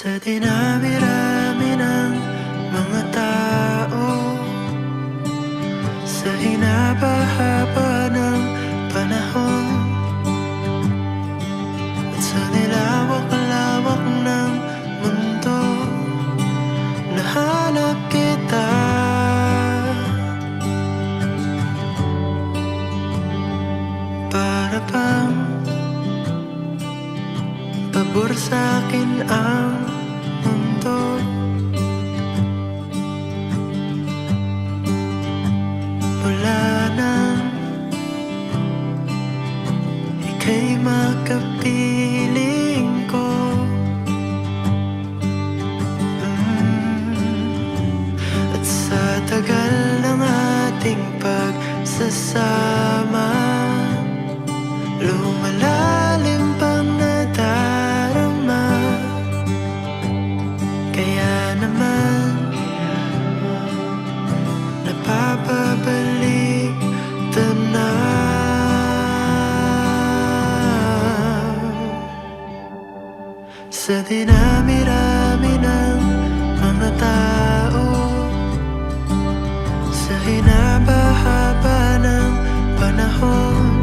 Sa dinami-rami ng mga tao, sa hinaba-haba ng panahon, at sa nilawak-lawak ng mundo, nahanap kita. Para bang pabor sa'kin ang mundo, mula nang ika'y makapiling ko. At sa tagal ng ating pagsasama, lumalalim pang nadarama. Kaya naman napapabalik tanaw. Sa dinami-rami ng mga tao, sa hinaba-haba ng panahon,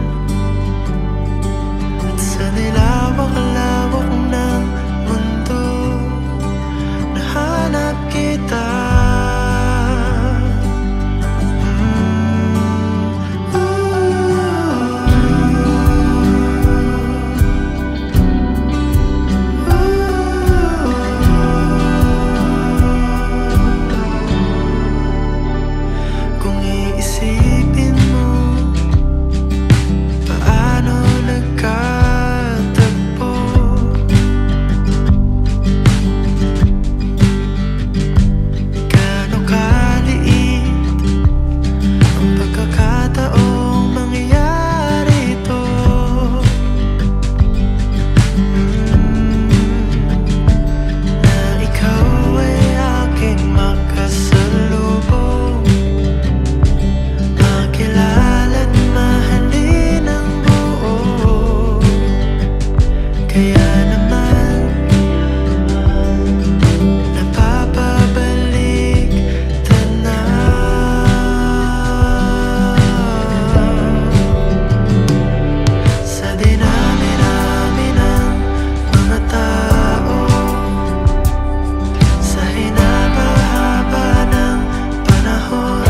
at sa nilawak-lawak ng mundo, nahanap kita. Kung iisipin mo, paano nagkatagpo? Gaano kaliit ang pagkakataong mangyayari ito? Na ikaw ay aking makasalubong, makilala't mahalin ang buo. Kaya naman napapabalik tanaw. Sa dinami-rami ng mga tao, sa hinaba-haba ng panahon,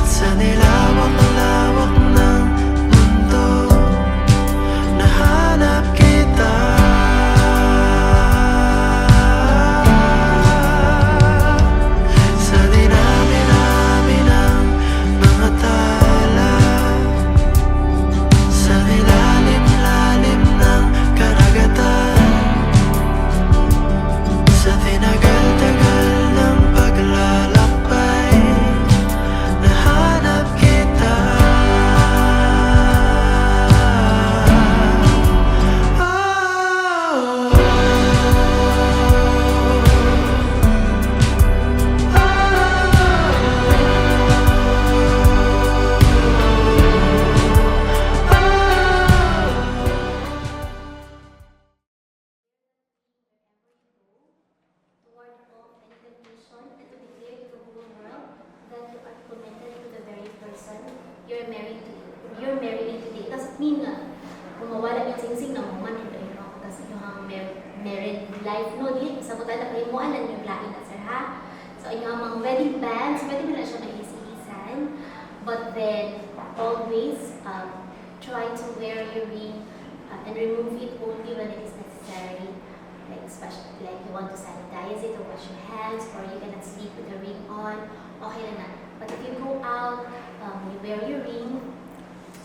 sa nilawak-lawak ng mundo, nahanap kita. Sa dinami-rami ng mga tala, sa nilalim-lalim ng karagatan, sa tinagal-tagal ng paglalakbay, nahanap kita. Toward all and condition and to declare to the whole world that you are committed to the very person you're married to. You're marrying today. Tas mean nga, kung mawala yung singsing na mo man, hindi ito. Tas yung married life, no, di, sa kutala kayo mo, alam yung lain na, sir, ha? So, yung mga wedding bands, pwede mo na siya mag-isisan. But then, always, try to wear your ring and remove it only when it is necessary. Like especially like you want to sanitize it or wash your hands, or you cannot sleep with the ring on, okay lang na. But if you go out, you wear your ring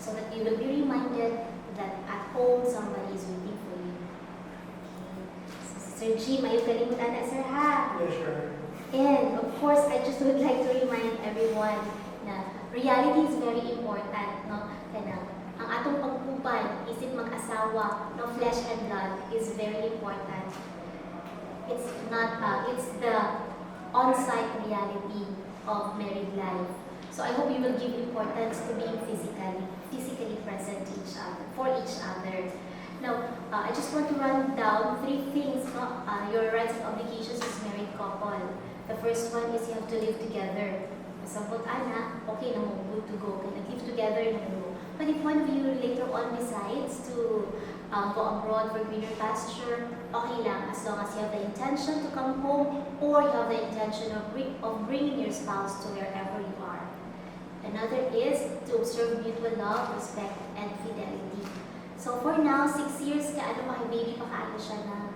so that you will be reminded that at home somebody is waiting for you. Okay. So, Sir G, mayo kalimutan na, sir, ha? Yeah, sure. And of course, I just would like to remind everyone na reality is very important, no? Kaya ang atong pagkuban, isip mag-asawa, no, flesh and blood, is very important. It's not, it's the on-site reality of married life. So I hope you will give importance to being physically present to each other, for each other. Now, I just want to run down 3 things, no? Your rights and obligations as married couple. The first one is you have to live together. Masabot ana, okay na mo, good to go. Kaya live together na mo. But if one of you later on decides to go abroad for greener pasture, okay lang, as long as you have the intention to come home or you have the intention of bringing your spouse to wherever you are. Another is to observe mutual love, respect, and fidelity. So for now, 6 years ka, ano pa, baby pa kaayo siya na,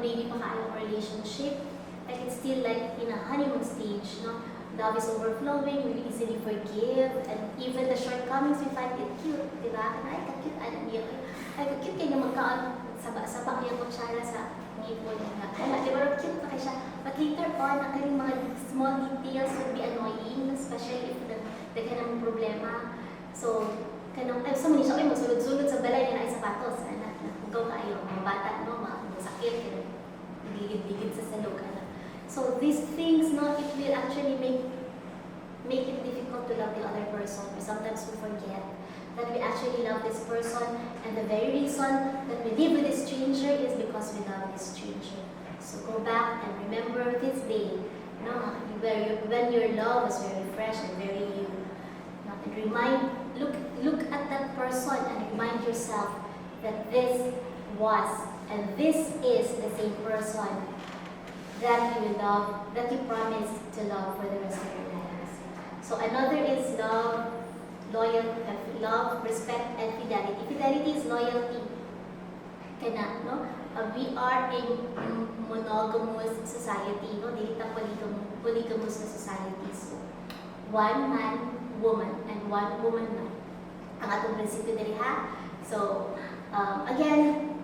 baby pa kaayo ang relationship. Like it's still like in a honeymoon stage, no? Love is overflowing, we easily forgive, and even the shortcomings, we find it cute, di ba? Ay, ka-cute, ay, ka-cute kayo na magkaan, saba-saba yung kutsara sa ngipon nga. Di ba, cute pa kayo siya. But later on, ang kanyang mga small details would be annoying, especially if daghan ang problema. So, kanang, sa mga siya, magsulod-sulod sa balay na ay sapatos. Hugaw kayo, mga bata, no? Mga sakit, digid-digid sa salog. So these things, no, it will actually make it difficult to love the other person. Or sometimes we forget that we actually love this person, and the very reason that we live with this stranger is because we love this stranger. So go back and remember this day, no, when your love was very fresh and very new. No, and look at that person and remind yourself that this was and this is the same person that you will love, that you promise to love for the rest of your lives. So another is love, respect, and fidelity. Fidelity is loyalty. Kana, no? We are a monogamous society, no? Dili ta polygamous na society. So, one man, woman, and one woman man. Ang atong prinsipyo diri ha. So, again,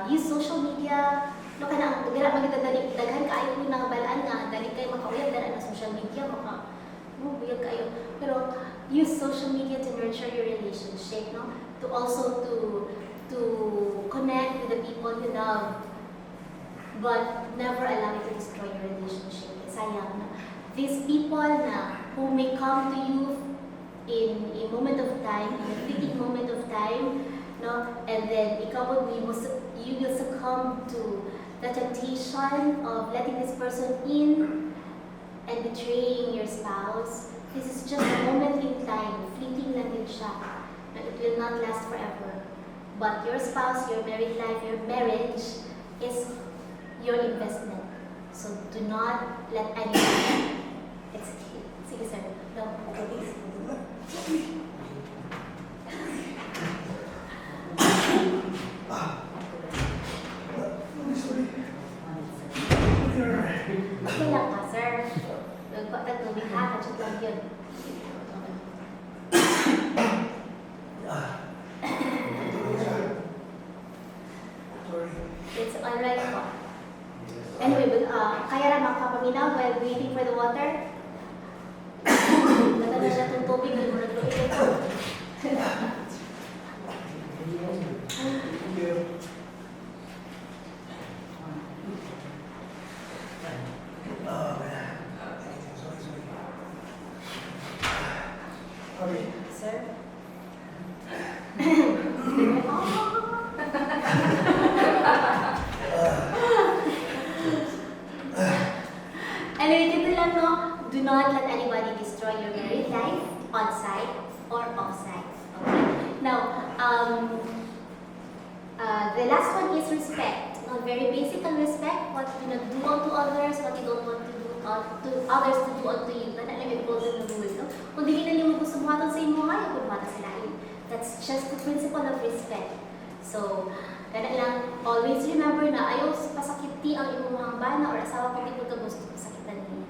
use social media. No, kana dira magita daghan kaayo ko nang balaan nga dali kay makauyab dara na social media uyab kayo. Pero use social media to nurture your relationship, no? To also to connect with the people you love, but never allow it to destroy your relationship. Sayang na. These people na who may come to you in a moment of time, in a fleeting moment of time, no? And then you will succumb to the temptation of letting this person in and betraying your spouse. This is just a moment in time, fleeting lang din siya. It will not last forever. But your spouse, your married life, your marriage is your investment. So do not let anyone execute. Sige sir. No, okay, please. Okay lang ka, sir. Tagtubig ha, kachat lang yun. It's alright po. Anyway, kaya lang makapaminaw while waiting for the water. Naganda siya itong tubig, hindi mo nagtubig ito. Sir? Anyway, dito lang no, do not let anybody destroy your married life on-site or off-site. Okay? Now, the last one is respect. No, very basic on respect, what you not do unto others, what you don't want to do to others to do unto you. Kana lang may golden rule, no? Kung di na mo gusto buhatan sa imo, ayaw ko buhatan sa lain. That's just the principle of respect. So, kana lang, always remember na ayaw pasakiti ang imong mga bana or asawa kung di mo ka gusto pasakitan niya.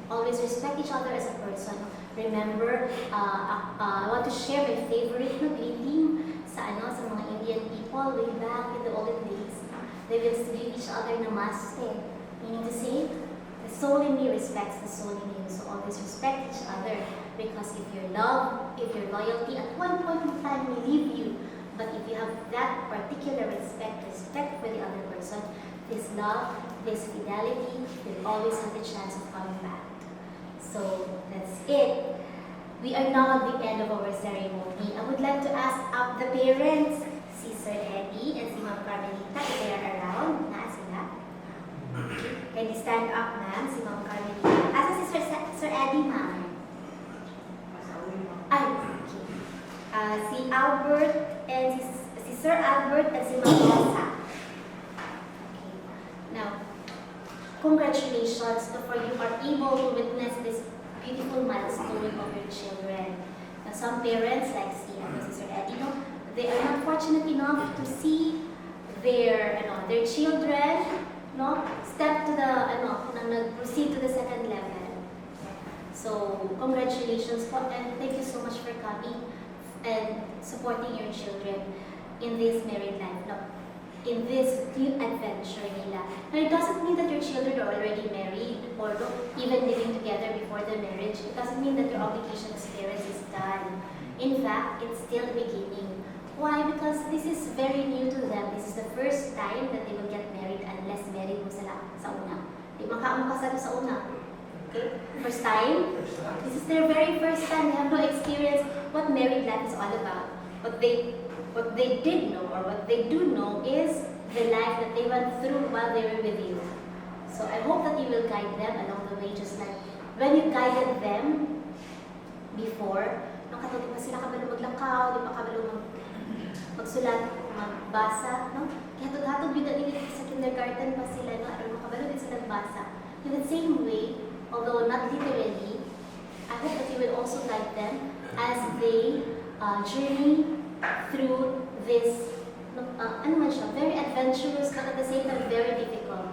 Always respect each other as a person. Remember, I want to share my favorite na greeting sa mga Indian people way back in the olden days. They will greet each other namaste, meaning to say, the soul in me respects the soul in you. So always respect each other, because if your love, if your loyalty at one point in time will leave you, but if you have that particular respect for the other person, this love, this fidelity will always have the chance of coming back. So that's it. We are now at the end of our ceremony. I would like to ask the parents, si si Sir Eddie and si Ma'am Carmelita, if they are around, na sila. Can you stand up, ma'am, si Ma'am Carmelita? Asa si Sir Eddie, ma'am? Ay, okay. Si Albert and si Sir Albert at si Ma'am Rosa. Okay. Now, congratulations for you are able to witness this beautiful milestone of your children. Now, some parents, like si Sir Eddie, no, they are not fortunate enough to see their children, no, step to the, proceed to the second level. So, congratulations po, and thank you so much for coming and supporting your children in this married life, no, in this new adventure nila. Now, it doesn't mean that your children are already married or even living together before the marriage. It doesn't mean that your obligation as parents is done. In fact, it's still the beginning. Why? Because this is very new to them. This is the first time that they will get married unless married mo sila sa una. Di makaamang kasal sa una. Okay? First time. This is their very first time. They have no experience what married life is all about. What they did know or what they do know is the life that they went through while they were with you. So I hope that you will guide them along the way, just like when you guided them before. Nung katulad pa sila kabalo maglakaw, di pa kabalo magsulat, magbasa, no? Kaya hatod yun na sa kindergarten pa sila, no? Aron makabalo din sila magbasa. In the same way, although not literally, I hope that you will also guide them as they journey through this, very adventurous but at the same time very difficult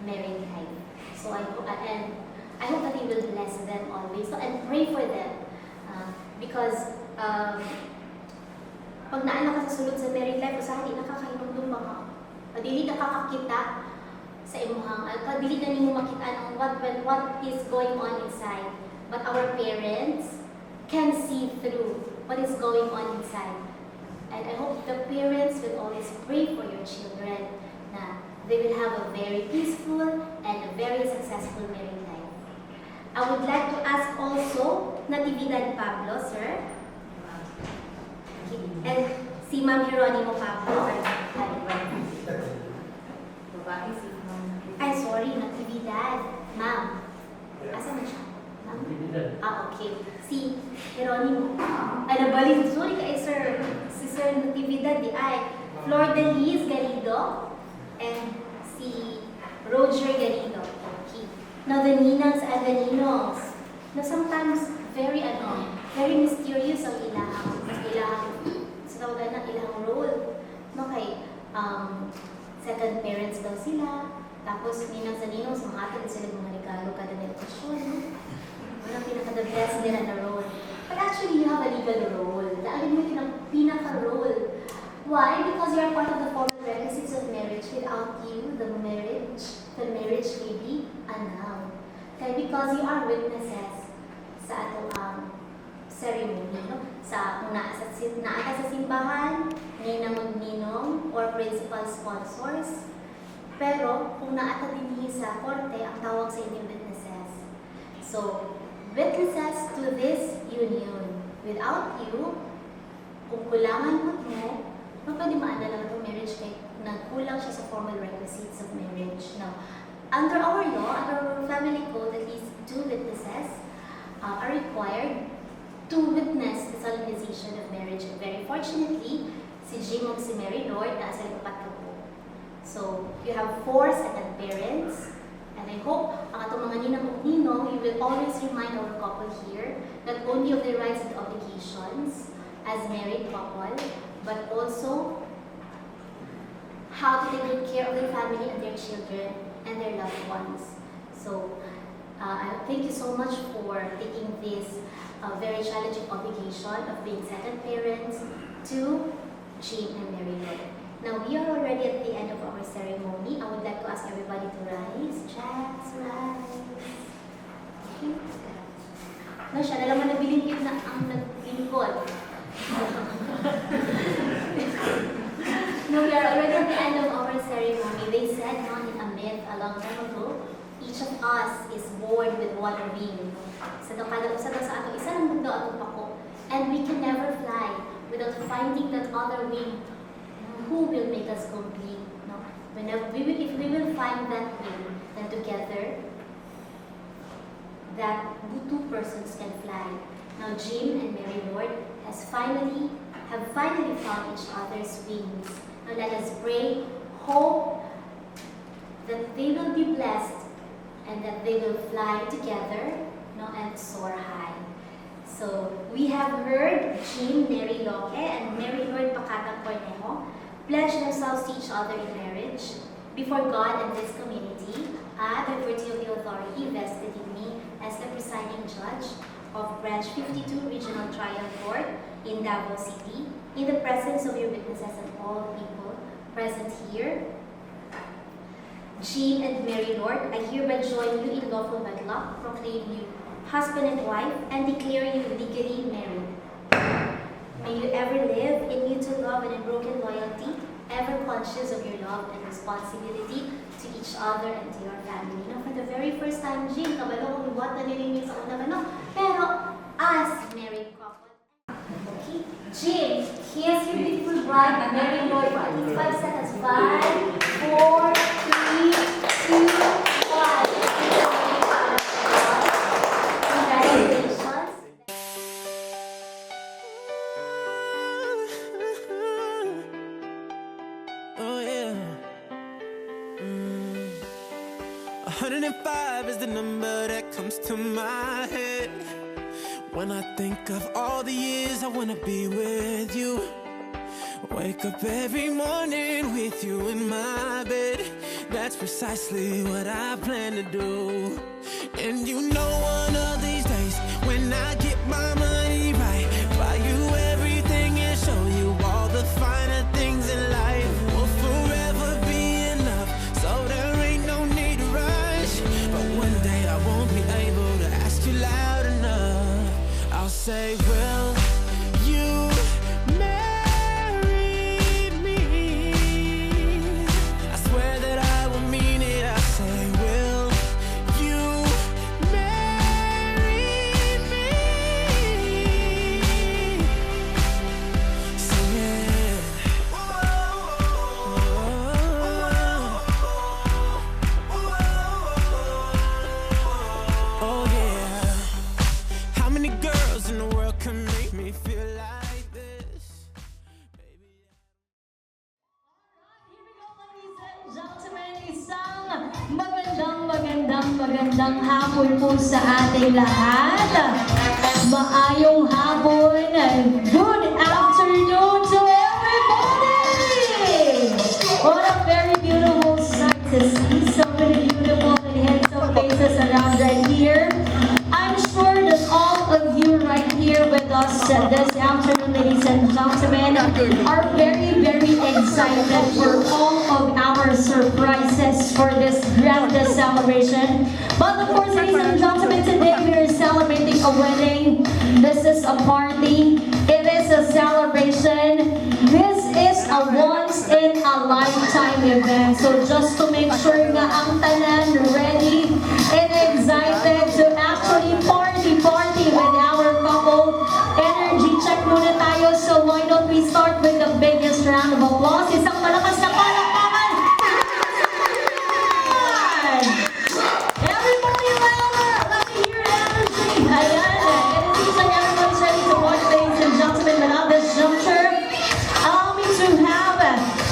married life. So I hope that you will bless them always, so, and pray for them because pag naana ka sa sulod sa married life, usahan di nakakahinumdum ba ka? Dili nakakakita sa imuhang, dili na nimo makita ng what is going on inside. But our parents can see through what is going on inside. And I hope the parents will always pray for your children na they will have a very peaceful and a very successful married life. I would like to ask also Natividad Pablo, sir. And si Ma'am Geronimo Pablo. Ay, sorry, Natividad. Ma'am. Asan na siya? Ma'am? Okay. Si Geronimo. Ay, nabalik. Sorry kay sir. Si Sir Natividad di ay. Flor Deliz Garrido. And si Roger Garrido. Okay. Now, the ninangs and the ninongs. Now, sometimes, very mysterious ang sa tawag na ilang role. No, kay, second parents daw sila. Tapos, ninang sa ninong, sumakatid sila mga regalo kada na okasyon. No? Walang pinaka-the best nila na role. But actually, you have a legal role. Dahil mo yung pinaka-role. Why? Because you are part of the formal requisites of marriage. Without you, the marriage may be annulled. Kaya because you are witnesses sa atong ceremony, no? Naata sa simbahan, ninang magninong, or principal sponsors. Pero, kung naata din sa korte, ang tawag sa inyo witnesses. So, witnesses to this union. Without you, kung kulangan mo, pwede maanda lang itong marriage kay nagkulang siya sa formal requisites of marriage. Now, under our law, under our family code, at least 2 witnesses are required to witness the solemnization of marriage. And very fortunately, si Jim o si Mary Lord nasa lipat ka po. So, you have 4 second parents. And I hope ang atong mga ninang ug ninong, you will always remind our couple here not only of their rights and obligations as married couple, but also how to take good care of their family and their children and their loved ones. So, thank you so much for taking this very challenging obligation of being second parents to Jim and Mary Lord. Now, we are already at the end of our ceremony. I would like to ask everybody to rise. Just rise. Okay. No, siya na naman nabilingkit na ang naglingkod. No, we are already at the end of our ceremony. They said in a myth a long time ago, each of us is born with one wing. Sa ato, isa lang mundo atong pako. And we can never fly without finding that other wing who will make us complete. No? Whenever if we will find that way, then together, that two persons can fly. Now Jim and Mary Lord have finally found each other's wings. Now let us pray, hope that they will be blessed and that they will fly together, no, and soar high. So we have heard Jim, Mary Loque, and Mary Lord Pacatang Cornejo pledge themselves to each other in marriage before God and this community, by virtue of the authority vested in me as the presiding judge of Branch 52 Regional Trial Court in Davao City, in the presence of your witnesses and all people present here. Jean and Mary Lord, I hereby join you in lawful wedlock, proclaim you husband and wife, and declare you legally married. May you ever live in mutual love and unbroken loyalty, ever conscious of your love and responsibility to each other and to your family. Now, for the very first time, Jean, kabalo kung what nalilinis sa unang ano, pero as married couple. Okay, Jean, here's your beautiful bride, Mary Lord, for at least 5 seconds. 5, 4, 3, 2, 1. Congratulations. Oh yeah. 105 is the number that comes to my head when I think of all the years I wanna be with you. Wake up every morning with you in my bed. That's precisely what I plan to do. And you know one of these days when I get my money right, buy you everything and show you all the finer things in life. Will forever be enough, so there ain't no need to rush. But one day I won't be able to ask you loud enough. I'll say, will you marry me? I swear that I will mean it. I say, will you marry me? Sing it. Oh yeah. How many girls in the world can make me feel like this? Baby, Here we go, ladies and gentlemen. Isang magandang hapon po sa ating lahat. Maayong hapon. Good afternoon to everybody. What a very beautiful sight to see. So many beautiful and handsome faces around right here. I'm sure that all of you right here with us this afternoon, ladies and gentlemen, are very, very excited for all of our surprises for this grand celebration. But of course, ladies and gentlemen, today we are celebrating a wedding. This is a party. It is a celebration. This is a once in a lifetime event. So just to make sure nga ang tanan ready and excited to actually party with our couple. Energy check muna tayo. So why don't we start with the biggest round of applause? Isang malakas na palakpakan. Everybody louder. Let me hear energy. Ayan. And it seems like everyone's ready to watch, ladies and gentlemen. But at this juncture, allow me to have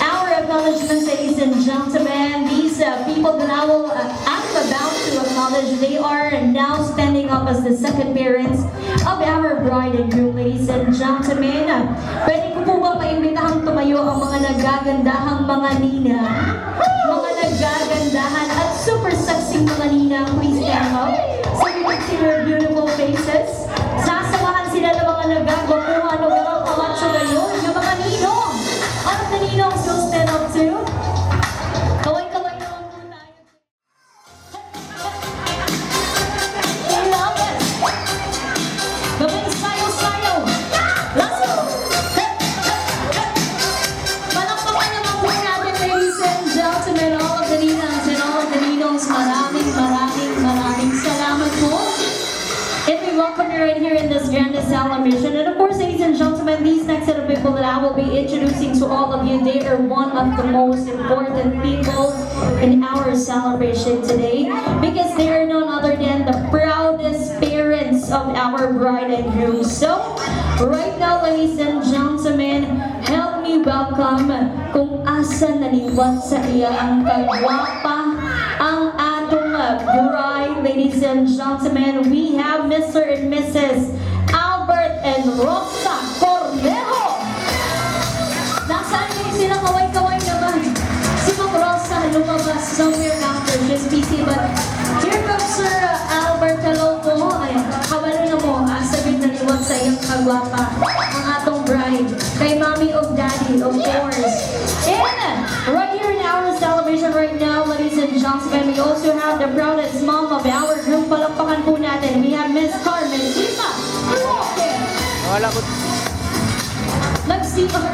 our acknowledgements, ladies and gentlemen. These people that I'm about to acknowledge, they are now standing up as the second parents of our bride and groom, ladies and gentlemen. Pwede ko po ba maimbitahang tumayo ang mga nagagandahang mga nina? Mga nagagandahan at super sexy mga nina, please stand up. So we can see their beautiful faces. Sasamahan sila ng mga nagagwapuhan o mga kamacho ngayon, yung mga ninong. All of the ninongs will stand up too. Kaway-kaway naman po tayo. I love it. Gawin sayo-sayo. Let's go. Palakpakan naman po natin, ladies and gentlemen. the celebration. And of course, ladies and gentlemen, these next set of people that I will be introducing to all of you, they are one of the most important people in our celebration today because they are none other than the proudest parents of our bride and groom. So, right now, ladies and gentlemen, help me welcome kung asa naliwat sa iya ang kagwapa ang atong bride. Ladies and gentlemen, we have Mr. and Mrs. Albert and Rosa Cornejo. Nasaan kayo sila? Kaway-kaway naman. Si Ma'am Rosa lumabas somewhere after. Just busy, but here comes Sir Albert. Hello po. Ay, kabalo na mo. Sabihin na liwag sa iyong kagwapa ang atong bride. Kay Mommy of Daddy, of course. And right here in our celebration right now, ladies and gentlemen, we also have the proudest mom of our group. Palakpakan po natin. We have Miss Carmen Lima. Wala ko. Nag-CR.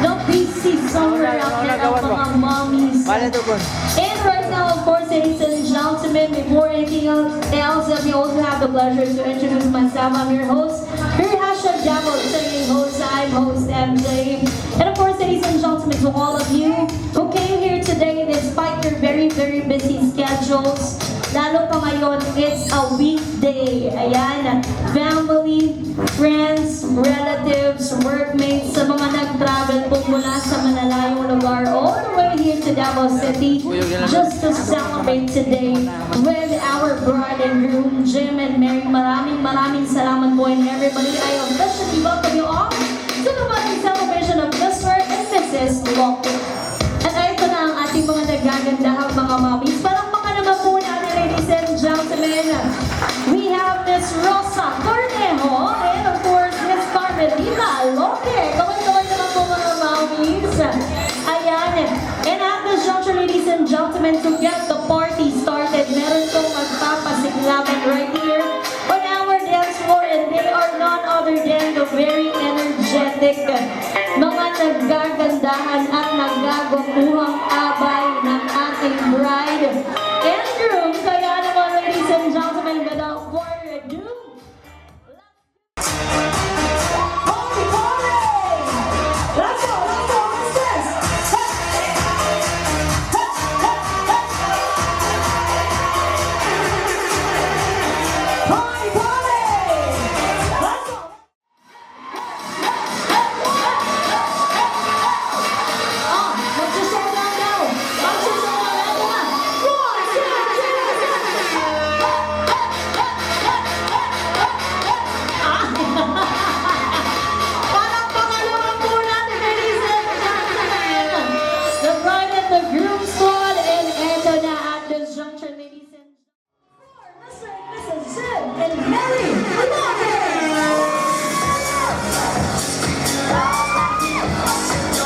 No, busy somewhere out there ang mga mommies. Wala to po. And right now, of course, ladies and gentlemen, before anything else, we also have the pleasure to introduce myself. I'm your host, Hasha Jabo, saying host, I'm host MJ. And of course, ladies and gentlemen, to all of you who came here today, despite your very, very busy schedules, lalo pa ngayon, it's a weekday. Ayan, family, friends, relatives, workmates, sa mga nag-travel po mula sa malalayong lugar all the way here to Davao City just to celebrate today with our bride and groom, Jim and Mary. Maraming salamat po, and everybody, I officially welcome you all to the wedding celebration of Mr. and Mrs. Locke. At ito na ang ating mga nagagandahang mga mommies. Palakpakan naman po natin, ladies and gentlemen. We have Miss Rosa Cornejo and of course, Miss Carmen Lima Locke. Kaway-kaway naman po mga mommies. Ayan. And at this juncture, ladies and gentlemen, to get the party started, meron pong magpapasiklaban right here on our dance floor, and they are none other than the very energetic mga nagagandahan at nagagwapuhang abay ng ating bride and groom. Kaya naman, ladies and gentlemen, without further ado, party, party! Let's go, what's this? Party, party! Let's go! Magsasayaw daw! Magsasayaw na! 1, 2, 3! Parang pangalaman po natin, ladies and gentlemen! The bride and the groom squad, and eto na at this juncture, ladies and gentlemen. Mr. and Mrs. Jim and Mary Locke!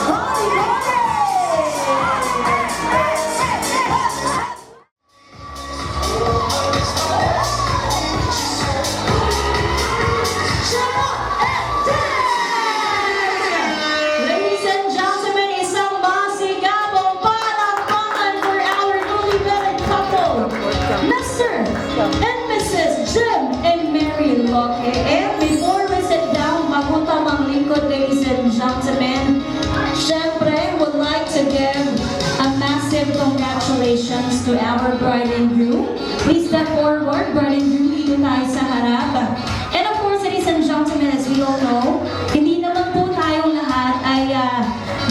Party, party! Ladies and gentlemen, isang masigabong palakpakan for our newly wedded couple, Mr. and Mrs. Jim and Mary Locke. And before we sit down, mabutam ang lingkod, ladies and gentlemen, syempre, would like to give a massive congratulations to our bride and groom. Please step forward, bride and groom, dito tayo sa harap. And of course, ladies and gentlemen, as we all know, hindi naman po tayong lahat ay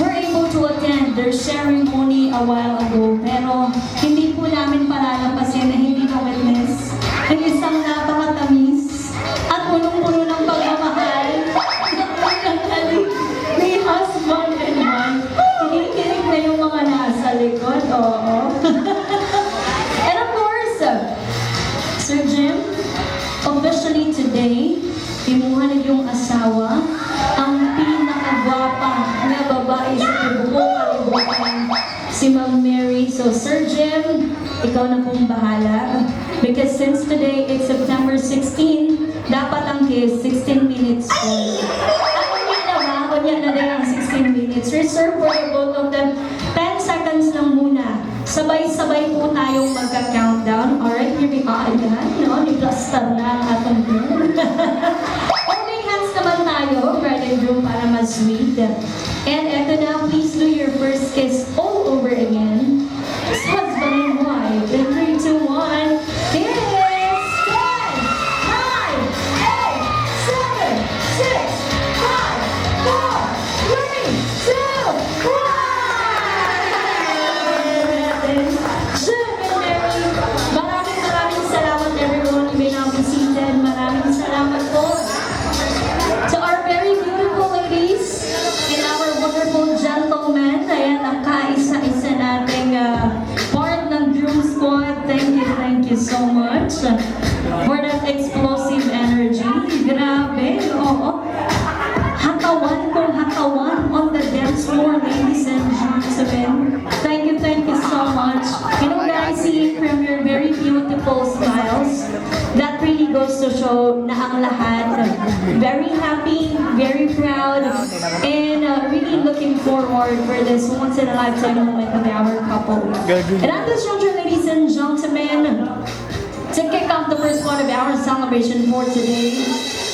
were able to attend their ceremony a while ago. Pero hindi po namin palalampasin na hindi na-witness ang isang napakatamis at punong-puno ng pagmamahal ni husband and wife. Kinikilig na yung mga nasa likod. Oo. And of course, Sir Jim, officially today, imuha na yung asawa, ang pinakagwapa na babae sa buong kalibutan, si Ma'am Mary. So, Sir Jim, ikaw na pong bahala. Because since today is September 16, dapat ang kiss 16 minutes po. Unya na rin ang 16 minutes. Reserve for the both of them. 10 seconds lang muna sabay-sabay po tayong magka-countdown. Alright, here we are. Ayan, no? Ni-plaster na ang atong groom. Holding hands naman tayo, bride and groom, para mas sweet. And eto na, please do your first kiss all over again. As husband and wife. In 3, 2, 1. Kiss! 10, 9, 8, 7, 6, 5, 4, 3, 2, 1. Jim and Mary, maraming salamat everyone. You may now be seated. Maraming salamat po. To our very beautiful ladies and our wonderful gentlemen, ayan ang kaisa-isa nating part ng Groom Squad. Thank you so much for that explosive energy. Grabe, oo. Hatawan kung hatawan on the dance floor, ladies and gentlemen. Thank you so much. You know guys, seeing from your very beautiful smiles, that really goes to show na ang lahat very happy, very proud, and really looking forward for this once-in-a-lifetime moment of our couple. And at this juncture, ladies and gentlemen, to kick off the first part of our celebration for today,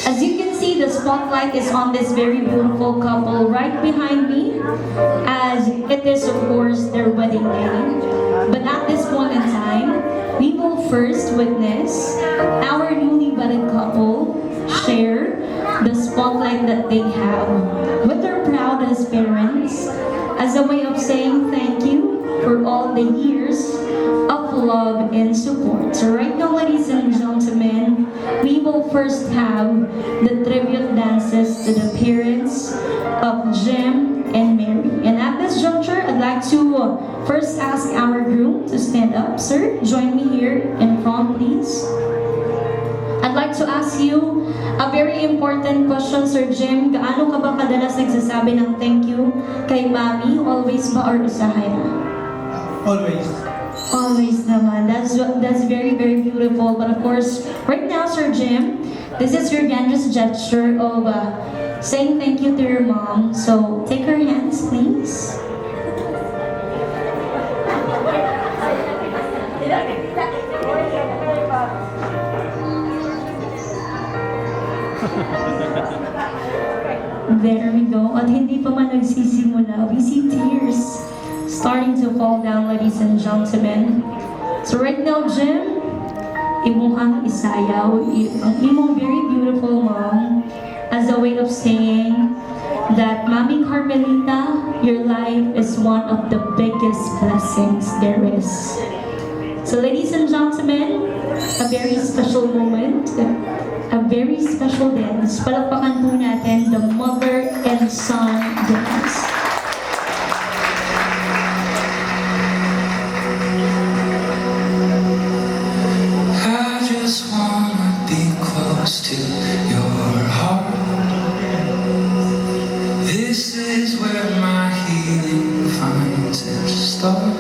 as you can see, the spotlight is on this very beautiful couple right behind me, as it is, of course, their wedding day. But at this point in time, we will first witness our newly wedded couple share the spotlight that they have with their proudest parents as a way of saying thank you for all the years of love and support. So right now, ladies and gentlemen, we will first have the tribute dances to the parents of Jim and Mary. And at this juncture, I'd like to first ask our groom to stand up. Sir, join me here in front, please. I'd like to ask you a very important question, Sir Jim. Gaano ka ba kadalas nagsasabi ng thank you kay Mami? Always ba or usahay na? Always. Always naman. That's very beautiful. But of course, right now, Sir Jim, this is your grandest gesture of saying thank you to your mom. So take her hands, please. There we go. At hindi pa man nagsisimula, we see tears starting to fall down, ladies and gentlemen. So right now, Jim, imuhang isayaw, ang imong very beautiful mom, as a way of saying that, Mami Carmelita, your life is one of the biggest blessings there is. So ladies and gentlemen, a very special moment, a very special dance. Palakpakan po natin the mother and son dance. I just wanna be close to your heart. This is where my healing finds its start.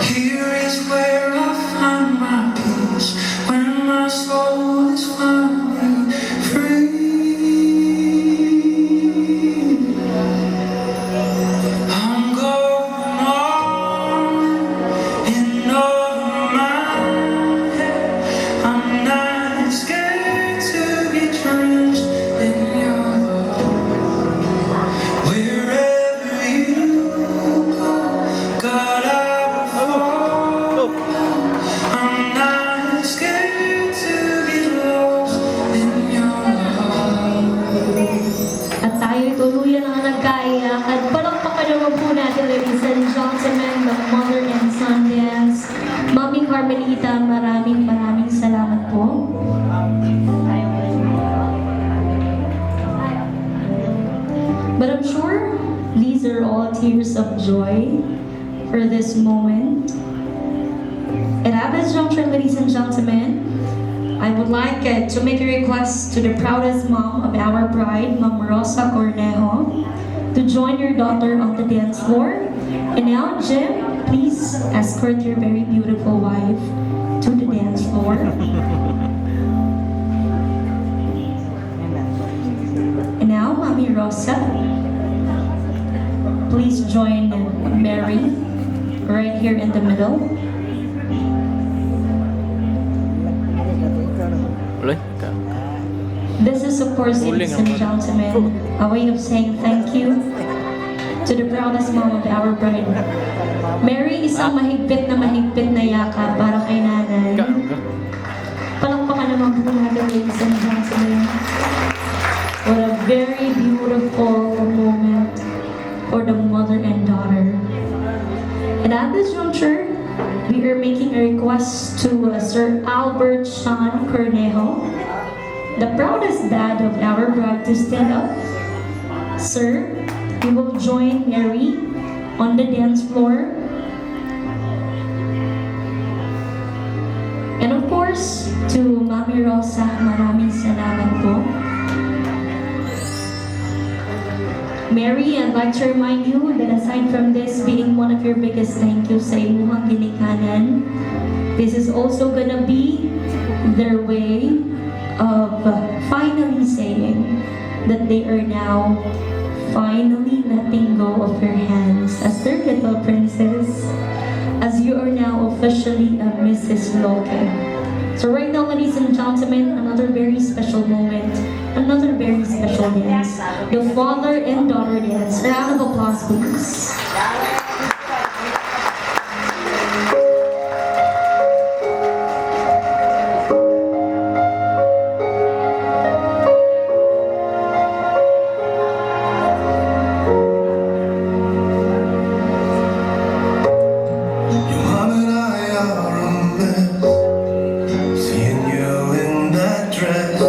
Here is where I find my peace when my soul is finally free. I'm going on and over my head. I'm not scared to be drenched in your love. Wherever you go, God, I will follow. I'm not scared to get lost in your love. At tayo'y tuluyan ang nagkaiyak at palakpakan naman po natin, ladies and gentlemen, the mother and son dance. Mami Carmelita, maraming salamat po. But I'm sure these are all tears of joy for this moment. And at this juncture, ladies and gentlemen, I would like to make a request to the proudest mom of our bride, Ma'am Rosa Cornejo, to join your daughter on the dance floor. And now, Jim, please escort your very beautiful wife to the dance floor. And now, Mami Rosa, please join Mary right here in the middle. Uloy, This is, of course, ladies and gentlemen, a way of saying thank you to the proudest mom of our bride. Mary, isang mahigpit na yakap para kay nanay. Palakpakan naman po natin, ladies and gentlemen. What a very beautiful moment for the mother and daughter. And at this juncture, we are making a request to Sir Albert Sean Cornejo, the proudest dad of our bride, to stand up. Sir, you will join Mary on the dance floor. And of course, to Mami Rosa, maraming salamat po. Mary, I'd like to remind you that aside from this being one of your biggest thank yous sa inyong ginikanan, this is also gonna be their way of finally saying that they are now finally letting go of your hands as their little princess, as you are now officially a Mrs. Loke. So right now, ladies and gentlemen, another very special moment, another very special dance, the father and daughter dance. A round of applause, please. Your mom and I are a mess. Seeing you in that dress.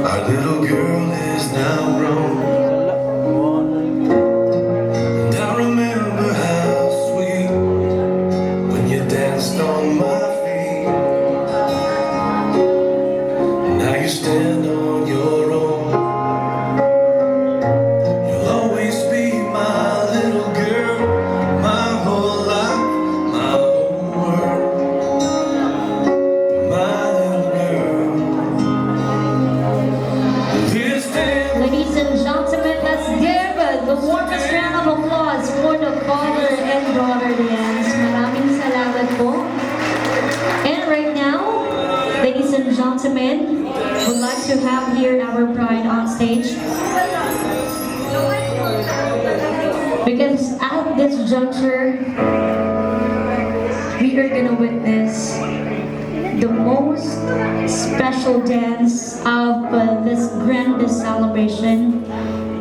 Our little girl is now grown. And I remember how sweet when you danced on my feet. Now you stand on your own. You'll always be my little girl, my whole life, my whole world, my little girl. This day, Ladies and gentlemen, let's give the warmest round of applause for the father and daughter dance. Maraming salamat po. And right now, ladies and gentlemen, we'd like to have here our bride on stage. Because at this juncture, we are gonna witness the most special dance of this grandest celebration.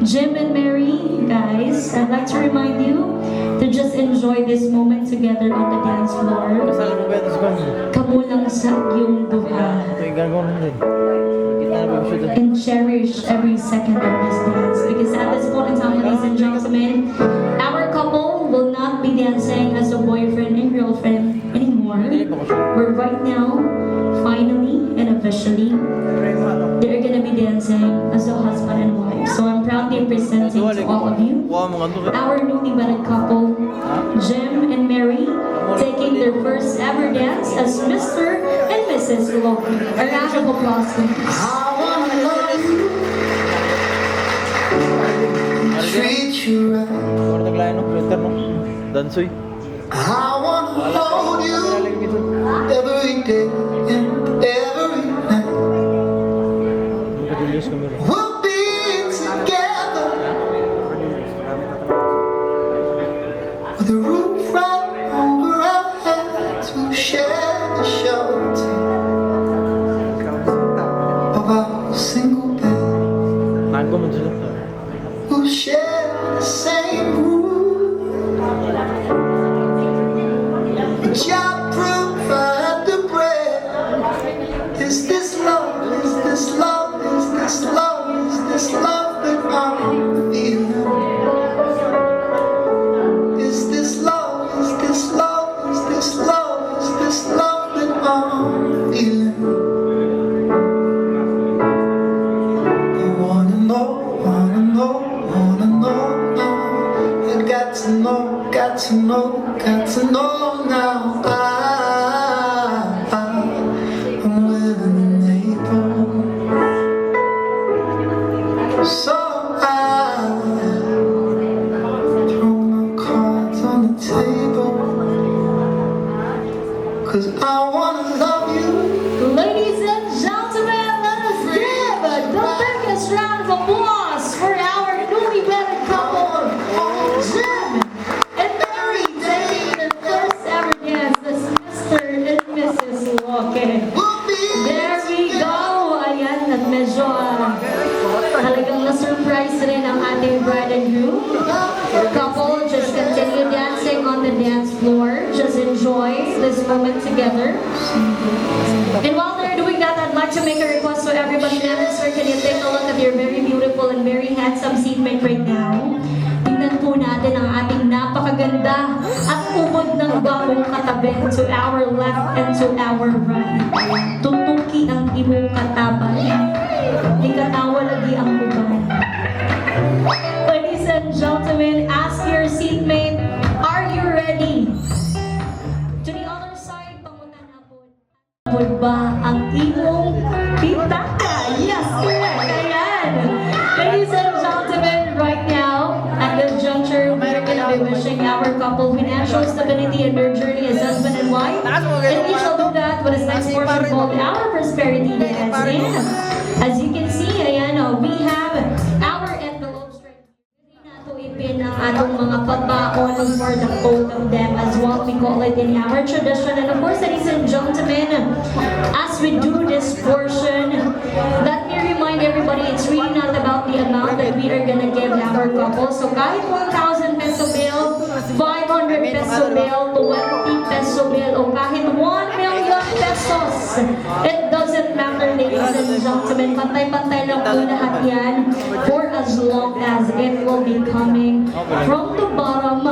Jim and Mary, guys, I'd like to remind you to just enjoy this moment together on the dance floor. Kasal mo ba ito sa kanya? Kamulang sa iyong duha. Ito yung gagawin mo din. Kita na ba siya doon? And cherish every second of this dance. Because at this point in time, ladies and gentlemen, our couple will not be dancing as a boyfriend and girlfriend anymore. We're right now, finally and officially, they're gonna be dancing as a husband and wife. So I'm proudly presenting to all of you our newly wedded couple, Jim and Mary, taking their first ever dance as Mr. and Mrs. Loki. A round of applause, please. treat you right. Ano naglayan no? Printer no? Dansoy. I wanna hold you every day and every night. Pag-release kami rin. We'll be together with a roof right over our heads. We'll share the shelter of our single bed. Naan ko man sila. We'll share the same room. But y'all provide the bread. Is this love? Is this love? Is this love? Is this love that I'm feeling? Is this love? Is this love? Is this love? Is this love that I'm feeling? I wanna know, wanna know, wanna know, know. I got to know, got to know, got to know now. I'm willing and able. So I throw my card them. And Mary taking the first ever dance as Mr. and Mrs. Walker. There we go! Ayan, at medyo talagang na-surprise rin ang ating bride and groom. Couple, just continue dancing on the dance floor. Just enjoy this moment together. And while they're doing that, I'd like to make a request to everybody there. Sir, can you take a look at your very beautiful and very handsome seatmate right now? Tingnan po natin ang ating napakaganda at ubod ng bagong katabi to our left and to our right. Tutuki ang imong katabay. Ikatawa lagi ang uban. Ladies and gentlemen, ask your seatmate, are you ready? To the other side, pangutan na po. Abot ba ang imong pitaka? Yes, correct. Ayan. Ladies and gentlemen, right now, at this juncture, we're going to be wishing our couple financial stability in their journey as husband and wife. And we shall do that with this next portion called our prosperity dance. And as you can see, ayan, we have our envelopes right here. Nato ipin ang atong mga pabaon for the both of them as what we call it in our tradition. And of course, ladies and gentlemen, as we do this portion, let me remind everybody, it's really not about the amount that we are gonna give our couple. So kahit 1,000 peso bill, 500 peso bill, 20 peso bill, o kahit 1 million pesos, it doesn't matter, ladies and gentlemen. Pantay-pantay lang po lahat yan for as long as it will be coming from the bottom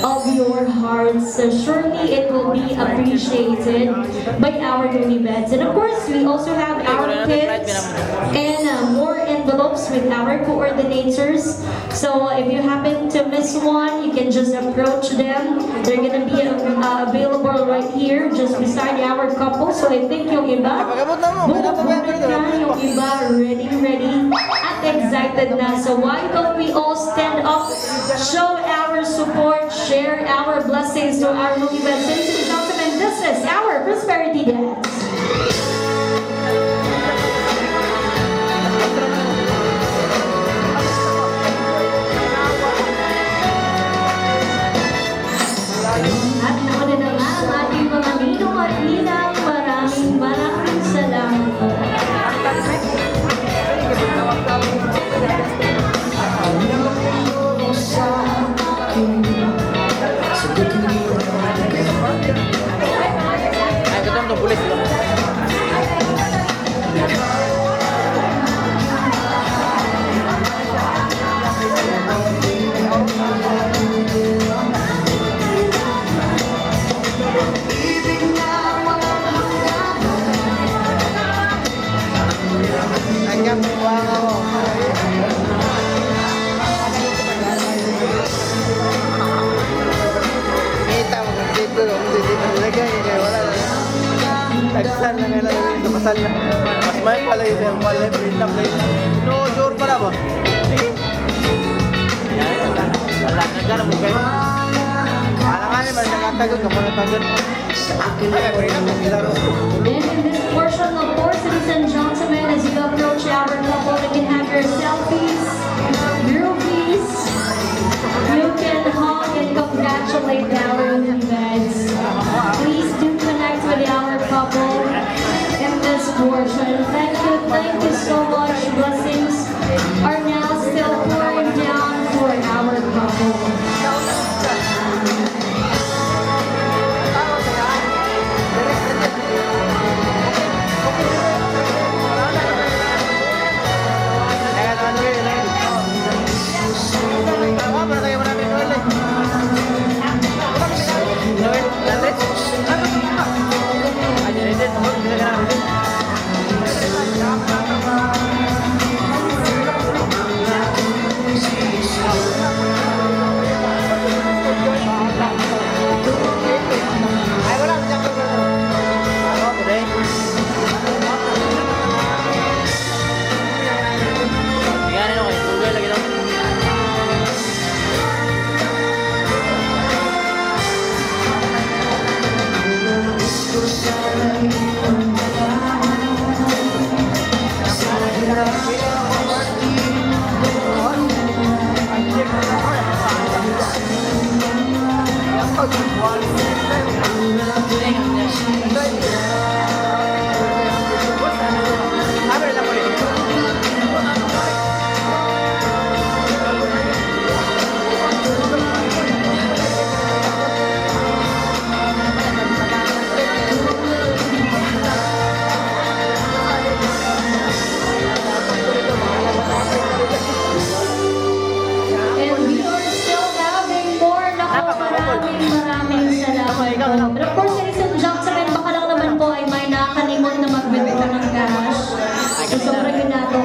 of your hearts. So surely it will be appreciated by our beds. And of course, we also have our kits and more envelopes with our coordinators. So if you happen to miss one, you can just approach them. They're gonna be available right here, just beside our couple. So I think yung iba, bukod na yung iba, ready, at excited na. So why don't we all stand up, show our support, share our blessings to our newlyweds. Ladies and gentlemen, this is our prosperity dance. At nauna na nga ang ating mga ninong at ninang, maraming salamat po. Ay, ito ang pulis. Hanggang buwang ako. Kita mo kung dito nilagay kaya wala na. Tagsan na nga lang ito, kasal na. Mas may pala yun, wala yung print na play. No, sure pala ba? Sige. Wala, nagkana mo kayo. Alam nga naman, nakatagot ka, mga tagot. And in this portion, of course, ladies and gentlemen, as you approach our couple, you can have your selfies, groupies. You can hug and congratulate our newlyweds. Please do connect with our couple in this portion. Thank you so much. Blessings are now still pouring down for our couple. Maraming salamat po. But of course, ladies and gentlemen, baka lang naman po ay may nakakalimot na mag-withdraw ng cash. So, sobrang yun nato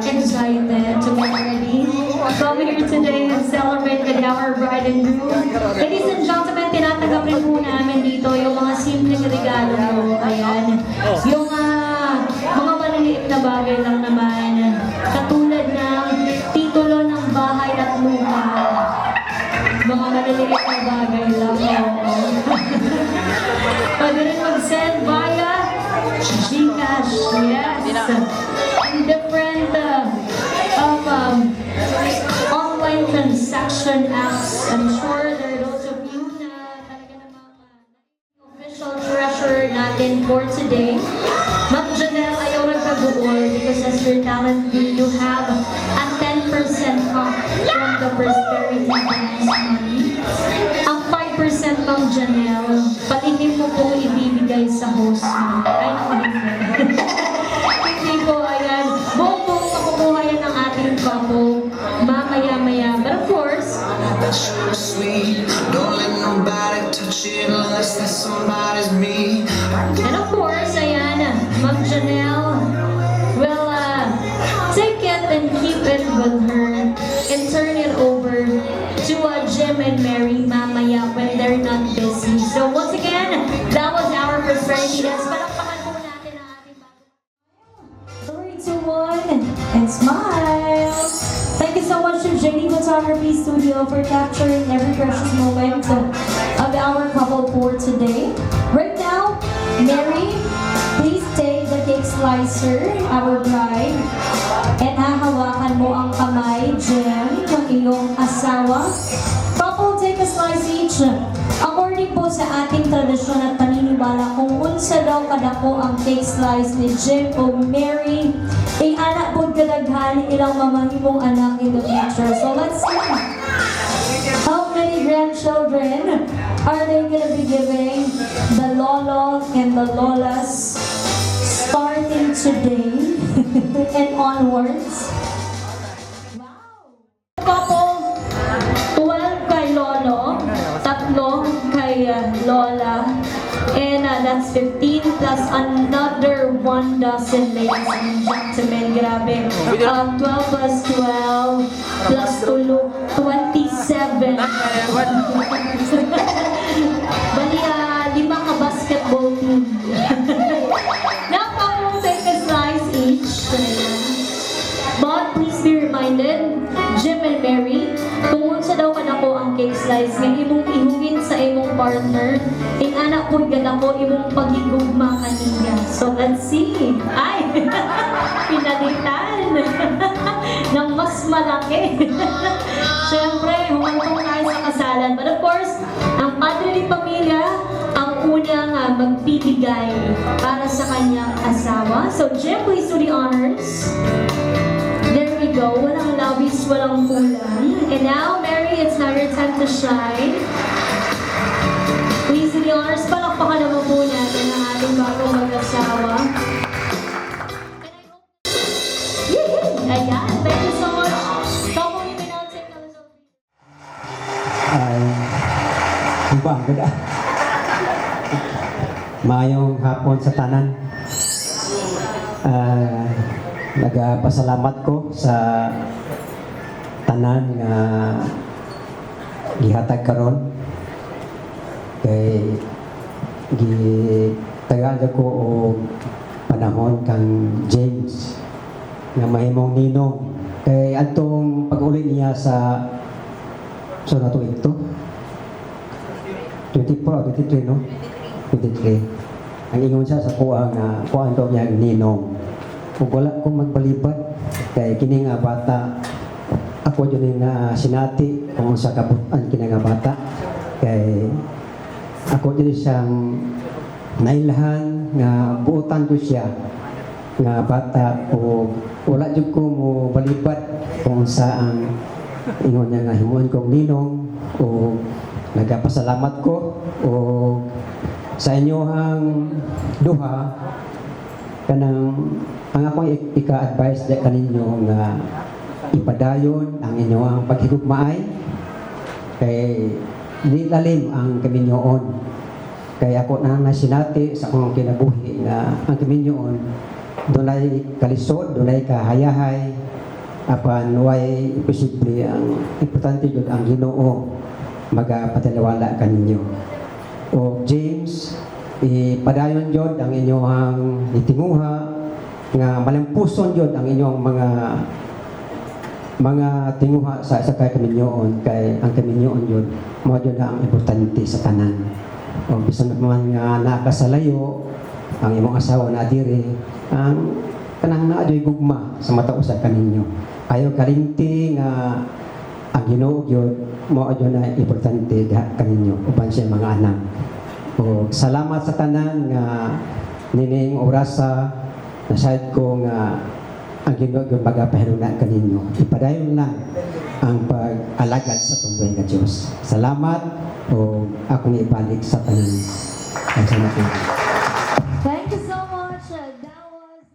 excited to get ready. Come here today and celebrate with our bride and groom. Ladies and gentlemen, tinatanggap rin po namin dito yung mga simpleng regalo mo. Ayan. Yung mga maliliit na bagay lang naman. Katulad ng titulo ng bahay at lupa. Mga maliliit na bagay lang. Pwede rin mag-send via Gcash. Yes. And different online transaction apps. I'm sure there are those of you na talaga namang official treasurer natin for today. Ma'am Janelle, ayaw nagkaguol because as your talent fee, you have a 10% off from the Prosperity Bonus money. Ang 5% Ma'am Janelle, palihim mo po ibibigay sa host mo. Ay, hindi po, ayan. Buong makukuha yan ng ating couple mamaya-maya. But of course, Sugar sweet, don't let nobody touch it unless that somebody's me. and of course, ayan, Ma'am Janelle will take it and keep it with her and turn it over to Jim and Mary mamaya when they're not busy. So once again, that was our Prosperity Dance. Palakpakan po natin ang ating bago. 3, 2, 1, and smile! Thank you so much to JD Photography Studio for capturing every precious moment of our couple for today. Right now, Mary, please take the cake slicer, our bride, and hahawakan mo ang kamay, Jem, ng iyong asawa. Couple, take a slice each. According po sa ating tradisyon at paniniwala, kung unsa daw kadako ang cake slice ni Jem o Mary, anak po kadaghan ilang mamahimong anak in the future. So let's see. How many grandchildren are they gonna be giving the lolo and the lolas starting today and onwards? Wow! Couple, 12 kay lolo, 3 kay lola, and that's 15 plus another 1 dozen, ladies and gentlemen. Grabe. 12 plus 12 plus 27. Bali, 5 ka basketball team. Now, couple, take a slice each. But please be reminded, Jim and Mary, kung unsa daw kadako ang cake slice nga imong ihugin sa imong partner, ing anak po gadako imong paghigugma kaniya. So let's see. Ay, pinalitan ng mas malaki. Siyempre, humantong tayo sa kasalan. But of course, ang padre ni pamilya ang unang magbibigay para sa kanyang asawa. So Jim, please do the honors. There we go. Walang labis, walang kulang. And now, Mary, it's now your time to shine. Please do the honors. Palakpakan naman po natin ang ating bagong mag-asawa. Ayan. Thank you so much. Couple, you may now take a little Ay, ba, ganda. Mayong hapon sa tanan. Nagapasalamat ko sa tanan nga gihatag karon kay gitagaan ko og panahon kang James nga mahimong ninong kay adtong pag-uli niya sa na to ito 24 o 23 no 23 ang ingon siya sa kuha nga kuhaan to niya ninong kung wala kong magbalibad kay kini nga bata ako yun na sinati kung sa kabutan kini nga bata kay ako din siyang nailahan nga buutan ko siya nga bata o wala jud ko mo balibad kung saan ingon niya nga himuon kong ninong o nagapasalamat ko o sa inyohang duha kanang ang akong ika-advise kaninyo nga ipadayon ang inyong paghigugmaay kay di lalim ang kaminyoon. Kaya ako na nasinati sa akong kinabuhi nga ang kaminyoon dunay kalisod, dunay kahayahay, apan way posible ang importante jud ang Ginoo magapataliwala kaninyo. O James, ipadayon jud ang inyong itinguha nga malampuson jud ang inyong mga tinguha sa kay kaminyoon, kay ang kaminyoon jud mao jud ang importante sa tanan. O bisan man nga nakasalayo ang imong asawa na diri, ang kanang naadoy gugma sa matausa kaninyo. Ayaw kalinti nga ang Ginoo gyud mao jud na importante diha kaninyo uban sa mga anak. O salamat sa tanan nga nining orasa nasayad ko nga ang Ginoo gyud magapahinuna kaninyo. Ipadayon lang ang pag-alagad sa tumbuhay nga Dios. Salamat o akong ibalik sa tanan. Ang salamat po. Thank you so much. That was...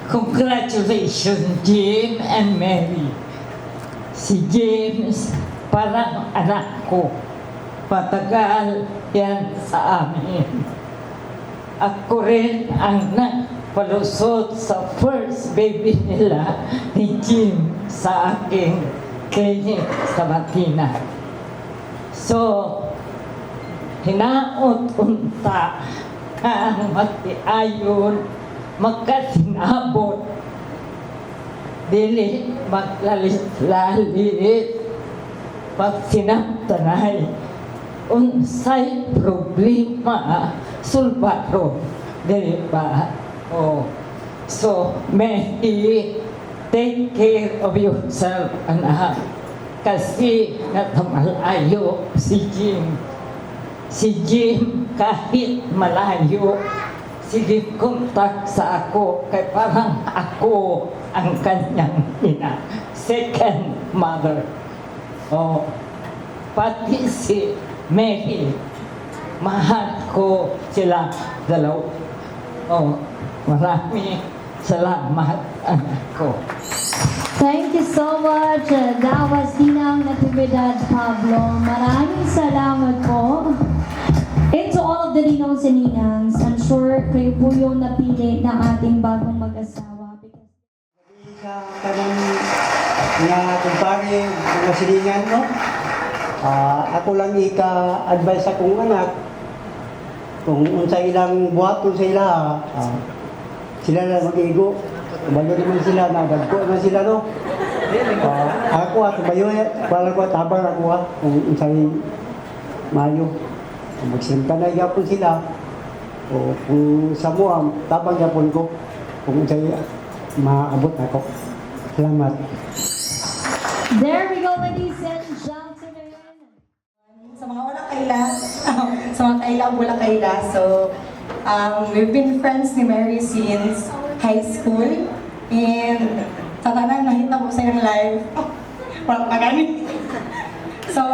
Congratulations, Jim and Mary. Si James, parang anak ko. Patagal yan sa amin. Ako rin ang nagpalusot sa first baby nila ni Jim sa aking clinic sa Matina. So, hinaot-unta ang magtiayon, magkasinabot, dili maglalit-lalit, pag sinamtanay, unsay problema, sulbaro, dili ba? Oh. So, Mary, take care of yourself, anak. Kasi natamalayo si Jim. Si Jim, kahit malayo, sige kontak sa ako, kay parang ako ang kanyang ina. Second mother. Oh, pati si Mary, mahal ko sila dalaw. Oh, maraming salamat, anak ko. Thank you so much. That was Ninang Natividad Pablo. Maraming salamat po. And to all of the ninongs and ninangs, I'm sure kayo po yung napili ng ating bagong mag-asawa. Sa kanang nga kumpare, mga silingan, no? Ako lang ika-advise akong anak kung unsa ilang buhaton sa ila, sila na mag-igo. Tumayo naman sila, nagagko naman sila, no? Ako tumayo, para ko tabang ako kung unsay mayo. Magsimta na yapon sila. O kung sa mo, tabang yapon ko. Kung unsay maabot ako. Salamat. There we go, ladies and gentlemen. Sa mga wala kaila, sa mga kaila, wala kaila. So, we've been friends ni Mary since high school. And tatanan, nakita ko sa yung live. Walang pagani. So,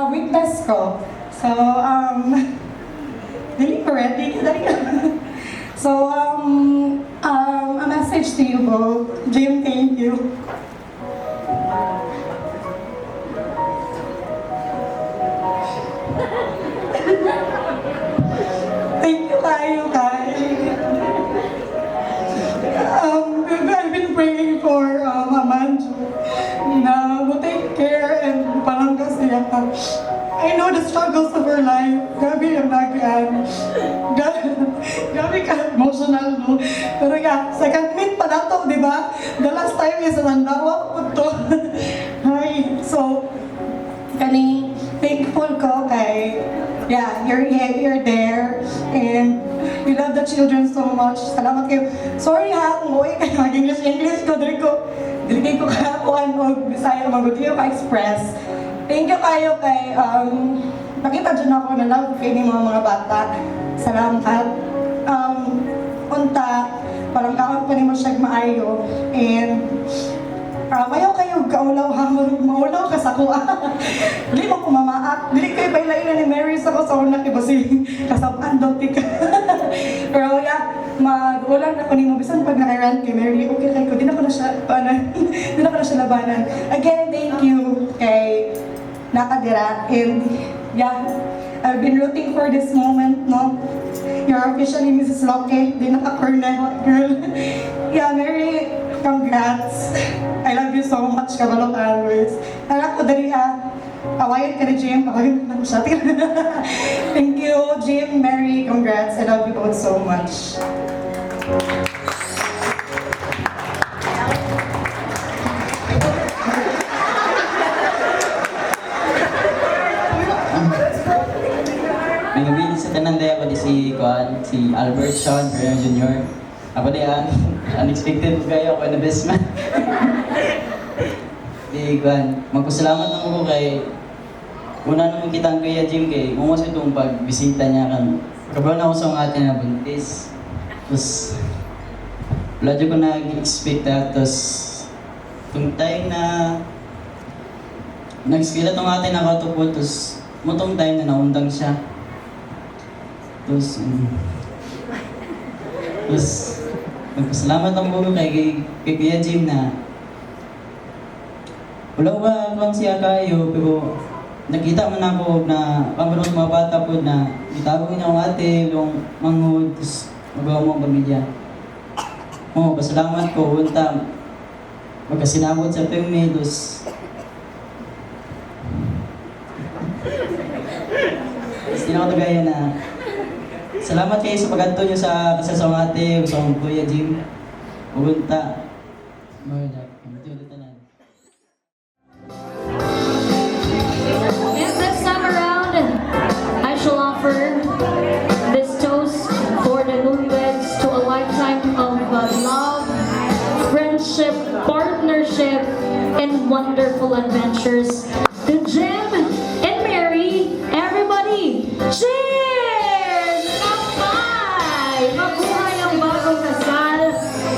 witness ko. So, dili ko ready. So, a message to you both. Jim, thank you. Thank you kayo, guys. I've been praying for Amanjo na will take care and parang kasi I know the struggles of her life. Grabe yung nagaan. Grabe ka emotional, no? Pero yeah, second meet pa na to, di ba? The last time is Landawa po to. Hi. So, kani thankful ko kay yeah, you're there and we love the children so much. Salamat kayo. Sorry ha, kung uwi kayo mag-English ko, dili ko kakuan o Bisaya mag-udiyo ka-express. Thank you kayo kay nakita dyan ako na love kayo mga bata. Salamat. Unta, parang kaon pa ni mo siya maayo and mayaw kayo kaulaw ha, maulaw ka sa kuha. Dili mo kumamaak. Dili kayo bailaila ni Mary sa ko sa una kay basi kasabaan daw tika. Pero yeah, magulang na ko ni mo bisan pag naka-rant kay Mary, okay kayo. Di na ko na siya labanan. Again, thank you. nakadira. And yeah, I've been rooting for this moment, no? You're officially Mrs. Loke, di naka-cornet, girl. Yeah, Mary, congrats. I love you so much, kabalo ka always. Anak ko dali awayan ka ni Jim, awayan ka na siya. Thank you, Jim, Mary, congrats. I love you both so much. May nabili sa tanan daya ko di si Albert Sean Ferrer Jr. Ako di unexpected kayo ako na best man. Di kuan, magpasalamat lang ko kay una naman kita ang Kuya Jim kay umos itong pagbisita niya kan. Kabalo na ako sa atin na buntis. Tapos wala dyan ko nag-expect tapos itong time na nag-skila itong atin nakatupot tapos mutong time na naundang siya. Tapos magpasalamat ang bulo kay Kuya Jim na wala ko ba siya kayo pero nakita man ako na pamilong mga bata po na itago niya ang ate, yung manghod, tapos magawa mo ang pamilya. Oo, pasalamat ko, unta magkasinabot sa pemi, tapos tinakatagaya na salamat kayo sa pag-anto nyo sa kasasawang ate, sa akong Kuya Jim. Pugunta. And this time around, I shall offer this toast for the newlyweds to a lifetime of love, friendship, partnership, and wonderful adventures. To Jim and Mary, everybody, cheers! Kapay! Mabuhay ang bagong kasal.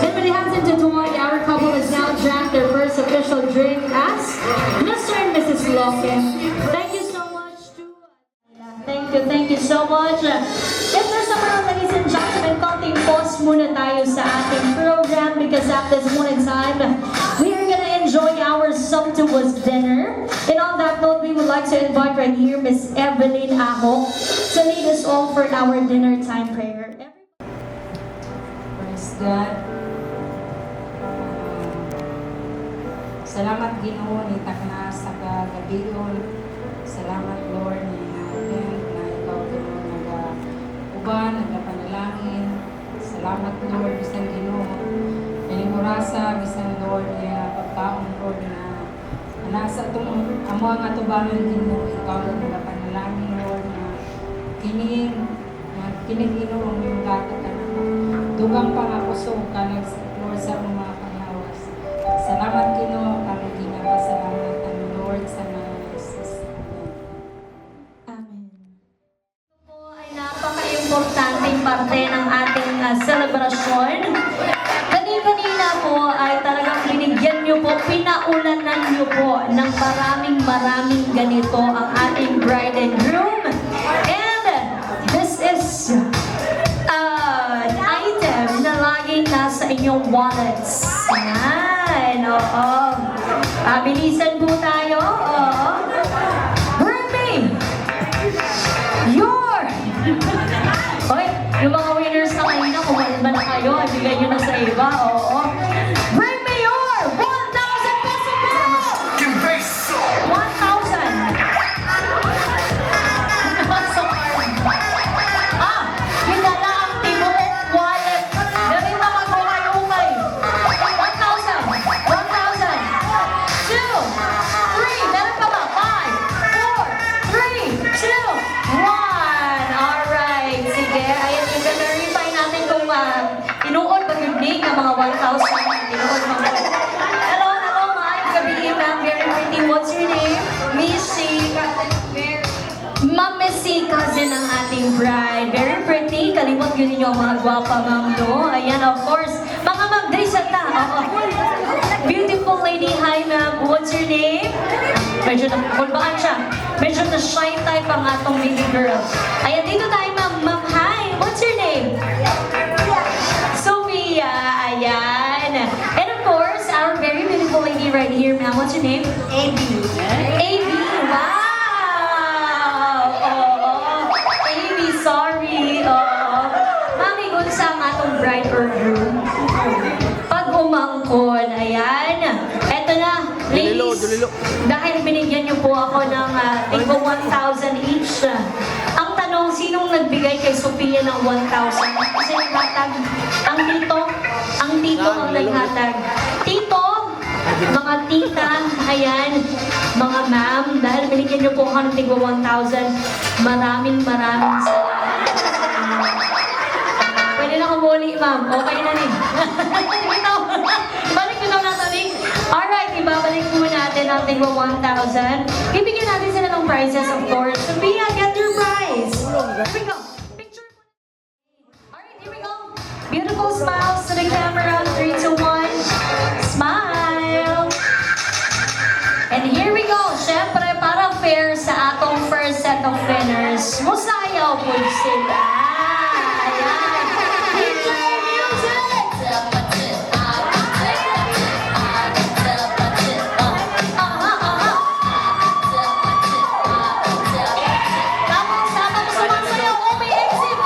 And when it has intertwined, our couple has now drank their first official drink as Mr. and Mrs. Loke. Thank you so much to... Thank you so much. If there's someone, ladies and gentlemen, konting pause muna tayo sa ating program because at this moment in time, we are gonna enjoy our sumptuous dinner. And on that note, we would like to invite right here Miss Evelyn Aho to lead us all for our dinner time prayer. Praise God. Salamat Ginoo ni takna sa kagabion. Salamat Lord ni natin na ikaw Ginoo nag-uban, nagpanalangin. Salamat Lord bisan Ginoo. Kalimurasa bisan Lord ya pagkaon Lord na nasa itong amo ang atubangan Ginoo. Ikaw nagpanalangin Lord na kining Ginoo ang iyong gato ka na dugang pangakusong ka Lord sa mga panglawas. Salamat Ginoo kami ginapasalamat Lord sa mga Jesus. Amen. Ito po ay napaka-importanting parte ng ating selebrasyon. Kanina po ay talagang binigyan nyo po, pinaulanan nyo po ng maraming ganito ang ating bride and groom. And this is an item na laging nasa inyong wallets. Yan, oo. Bilisan po tayo. Oo. Bring me your... Hoy, yung mga winners na kanina, kumalba na kayo, ibigay nyo na sa iba. Oo. Bring me your 1,000 peso bill! 1,000! Hinala ang tibok wallet. Dali na mag-umay-umay. 1,000! 1,000! 2! 3! Meron pa ba? 5! 4! 3! 2! 1! Alright. Sige. Ayan, i-verify natin kung inuod ba yung name ng mga 1,000. Inuod mga... Hello, my gabi, ma'am. Very pretty. What's your name? Missy. Ma'am Missy, cousin ng ating bride. Very pretty. Kalimot yun ninyo ang mga gwapa, ma'am, no? Ayan, of course. Mga ma'am, drisa ta. Beautiful lady. Hi, ma'am. What's your name? Medyo kulbaan siya. Medyo na shy type ang atong baby girl. Ayan, dito tayo, ma'am. Ma'am, hi. What's your name? Sophia. Ayan. And of course, our very beautiful lady right here, ma'am. What's your name? AB. AB. Wow. bride or groom. Pag umangkon, ayan. Eto na, ladies. Dahil binigyan niyo po ako ng tigbo 1,000 each. Ang tanong, sinong nagbigay kay Sophia ng 1,000? Kasi naghatag ang tito. Ang tito ang naghatag. Tito, mga tita, ayan, mga ma'am, dahil binigyan niyo po ako ng tigbo 1,000. Maraming salamat. Pwede na kumuli, ma'am. Okay na rin. Balik nyo lang natin. Alright, ibabalik po natin ang tigwa 1,000. Bibigyan natin sila ng prizes, of course. Sophia, get your prize. Here we go. Picture. Alright, here we go. Beautiful smiles to the camera. 3, 2, 1. Smile. And here we go. Siyempre, para fair sa atong first set of winners. Musayaw po sila. Ayan. DJ music! Tamang sumasayaw. Oh, may exit!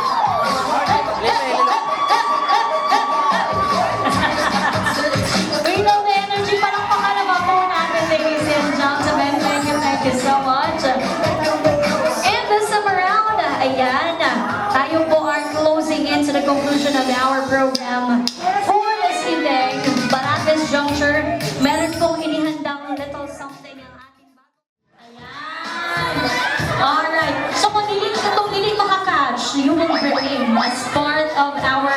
Reload the energy. Palakpakan naman po natin, ladies and gentlemen. Thank you so much. And this time around, ayan, tayo po are closing into the conclusion of our program for this evening. But at this juncture, meron pong inihandang little something ang ating bago. Ayan. Alright. So kung hindi makakatch, you will bring as part of our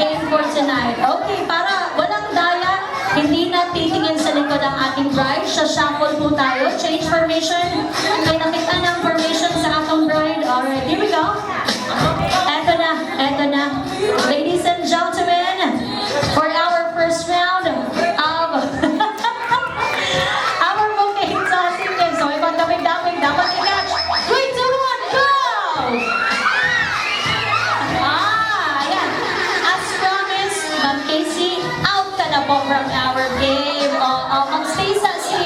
game for tonight. Okay, para walang daya, hindi na titingin sa likod ang ating bride. Shuffle po tayo. Change formation. May nakita ng formation sa atong bride. Alright, here we go. Eto na. Ladies and gentlemen, for our first round of our bouquet tossing game. So, ibang daming dapat i-catch. 3, 2, 1, go! Ayan. As promised, Ma'am Casey, out ka na po from our game. Mag-stay sa si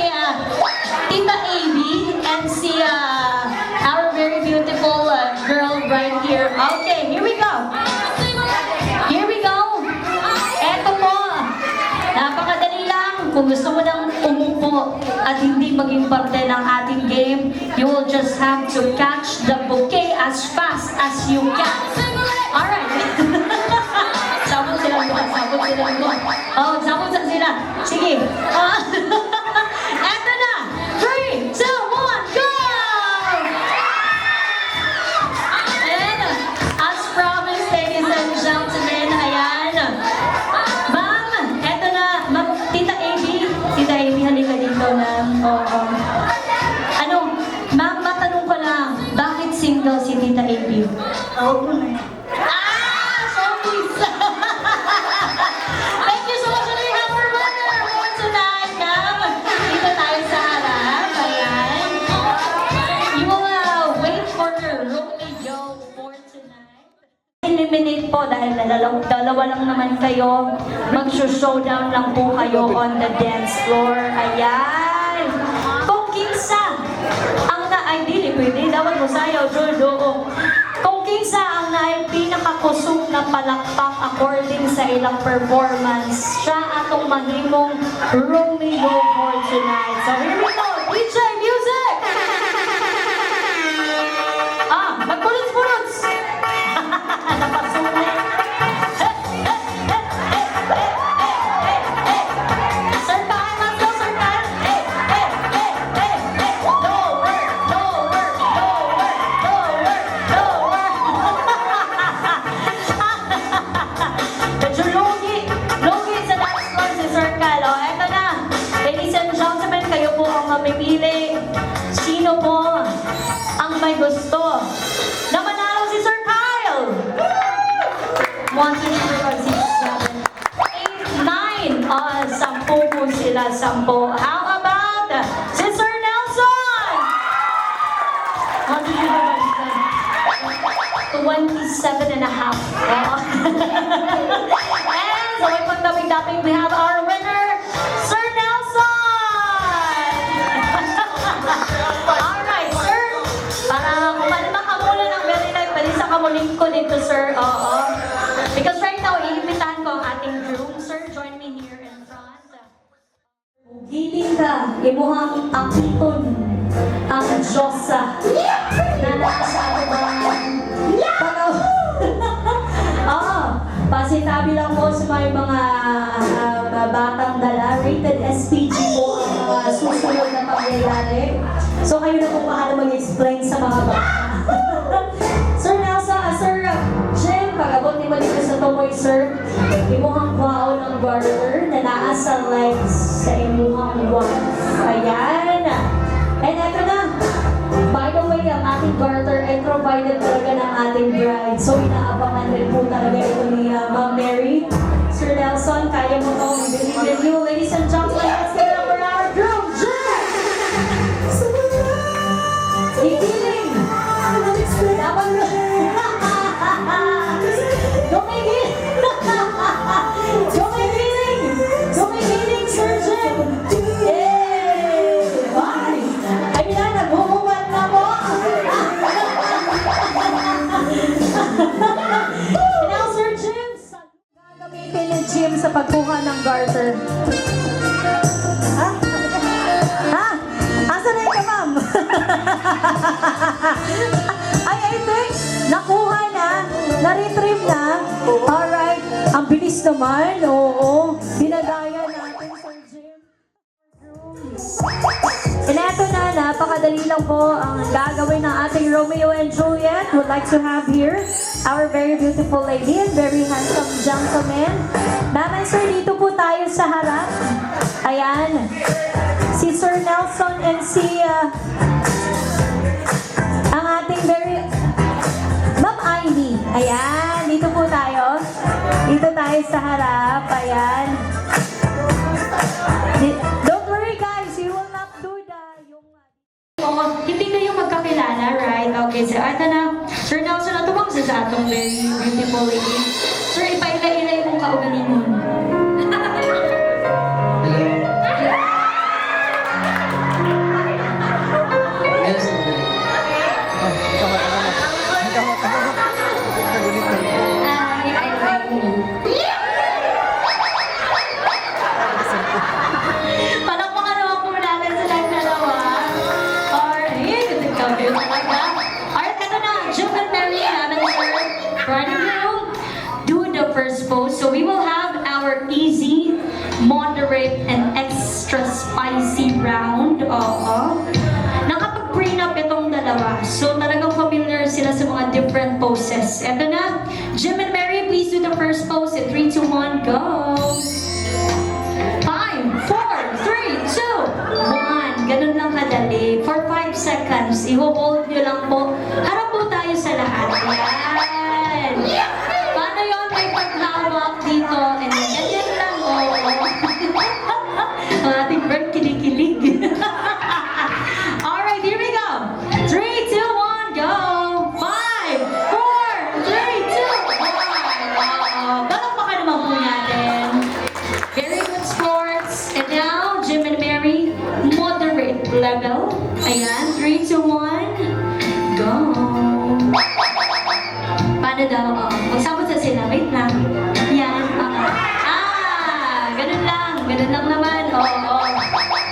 Tita AB and si our very beautiful girl right here. Okay, here we go. Eto po. Napakadali lang. Kung gusto mo nang umupo at hindi maging parte ng ating game, you will just have to catch the bouquet as fast as you can. Alright. Sabot sila doon. Oh, sabot sila. Sige. Eto na. 3, 2, 1, go! And as promised, ladies and gentlemen, ayan. Ma'am, eto na. Ma'am, Tita AB, halika dito na. Ano, ma'am, matanong ko lang, bakit single si Tita AB? Ako po na eh. So please. Thank you so much. We have our winner for tonight, ma'am. Dito tayo sa harap. Ayan. You will wait for your Romeo for tonight. Eliminate po dahil dalawa lang naman kayo. Mag-showdown lang po kayo on the dance floor. Ayan. Kung kinsa ang ideally pwede dapat mo sayaw, Jodo. Kung kinsa ang pinakakusog na palakpak according sa ilang performance, siya atong mahimong Romeo for tonight. So here we go, DJ music! Magpulots-pulots! Napasulit! Sir Kyle, let's go, Sir Kyle! Medyo logi sa dance floor si Sir Kyle. Eto na. Ladies and gentlemen, kayo po ang mamimili. Sino po ang may gusto na manalo si Sir Kyle? 1, 2, 3, 4, 5, 6, 7, 8, 9. 10 po sila, 10. How about si Sir Nelson? 1, 2, 3, 4, 5, 6, 7. 27 and a half. And so may pagdaping-daping, we have our winner, Sir Nelson! Alright, sir. Para kumalma ka muna ng very light, balisa ka mo lingko dito, sir. Oo. ka, imuhang akton ang Diyosa na nasa ato mga pasitabi lang po sa may mga batang dala. Rated SPG po ang mga susunod na pangyayari. So kayo na po bahala mag-explain sa mga bata. Sir Nelson, Sir Jim, pag-abot ni Malika sa Tomoy, Sir, imuhang kwaon ng garter na naasa legs sa imuhang wife. Ayan. And eto na. By the way, ang ating garter ay provided talaga ng ating bride. So, inaabangan rin po talaga ito ni Ma'am Mary. Sir Nelson, kaya mo to. We believe in you. Ladies and gentlemen, let's give it up for our groom, Jim! Ikiling! Dapat mo. Gumigil! Gumigiling! Gumigiling, Sir Jim! Yay! Bye! Ay, na, naghuhuman na mo! Now, Sir Jim, gagamitin ni Jim sa pagkuha ng garter. Ha? Ha? Asa na ka, ma'am? Ay, I think, nakuha na, na-retrieve na. Alright, ang bilis naman, oo. Dinadaya natin, Sir Jim. And eto na, napakadali lang po ang gagawin ng ating Romeo and Juliet. Would like to have here our very beautiful lady and very handsome gentleman. Ma'am and sir, dito po tayo sa harap. Ayan. Si Sir Nelson and si ang ating very Ma'am Ivy. Ayan, dito po tayo. Dito tayo sa harap. Ayan. Don't worry guys, we will not do hindi kayo magkakilala, right? Okay, so ito na. Sir Nelson, ito bang sa atong very beautiful lady? Sir, ipaila-ilay mong kaugalingon. Palakpakan naman po natin silang dalawa. Alright, ito na. Jim and Mary, namin sir. Brand new. Do the first pose. So we will have our easy, moderate, and extra spicy round. Nakapag-prenup itong dalawa. So talagang familiar sila sa mga different poses. Ito na. Jim and Mary, please do the first pose. In 3, 2, 1, go! 5, 4, 3, 2, 1. Ganun lang kadali. For 5 seconds, i-hold nyo lang po. Harap po tayo sa lahat. Yan. Paano yun? May paghawak dito. And then, ganyan lang. Ang ating bird kinikilig. Alright, here we go. 3, 2, 1, go! 5, 4, 3, 2, 1. Palakpakan naman po natin. Very good sports. And now, Jim and Mary, moderate level. Ayan, 3, 2, 1, go! Paano daw? Magsabot sa sila. Wait lang. Yan. Ganun lang. Ganun lang naman.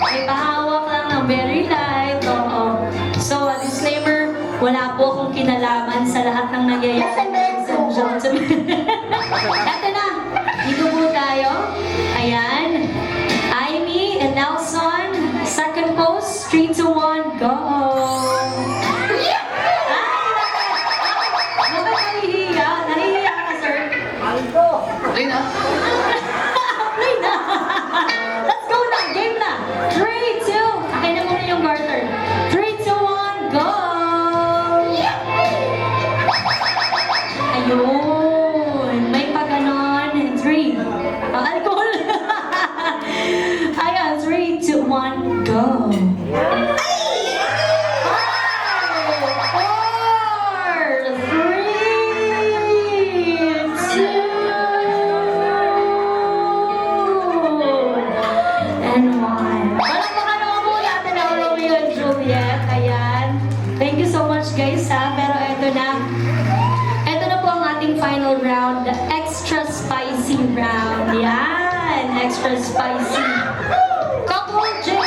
May pahawak lang ng very light. So, disclaimer, wala po akong kinalaman sa lahat ng nangyayari. Ito na. Dito po tayo. Ayan. Amy and Nelson. Second pose. 3, 2, 1, go! Nahihiya ka, sir. Play na. Play na. Let's go na. Game na. 3, 2. Akin na muna yung garter. 3, 2, 1, go! Ayun. May pag-ganon. 3. Alcohol. Ayan. 3, 2, 1, go! 1. Palakpakan naman po natin ang Romeo and Juliet. Ayan. Thank you so much guys ha. Pero eto na. Eto na po ang ating final round. The extra spicy round. Yan. Extra spicy. Couple Jim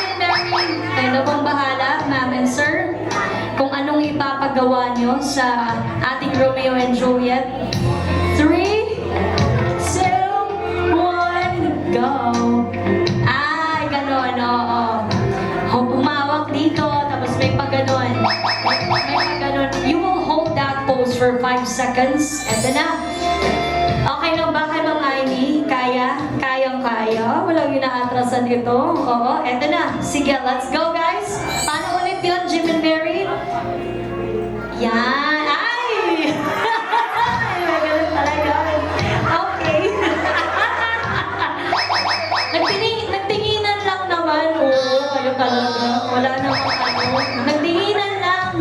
paggawa nyo sa ating Romeo and Juliet. 3, 2, 1, go! Ay, ganon, oo. Umawak dito, tapos may pagganon. May pagganon. You will hold that pose for 5 seconds. Eto na. Okay lang ba kay Ma'am Ivy? Kaya? Kayang-kaya? Walang inaatrasan dito. Oo, eto na. Sige, let's go guys. Paano ulit yun, Jim and Mary? Yan. Ay! Ay, magaling talaga. Okay. Nagtinginan lang naman. Oo, kayo talaga. Wala namang ano. Nagtinginan lang.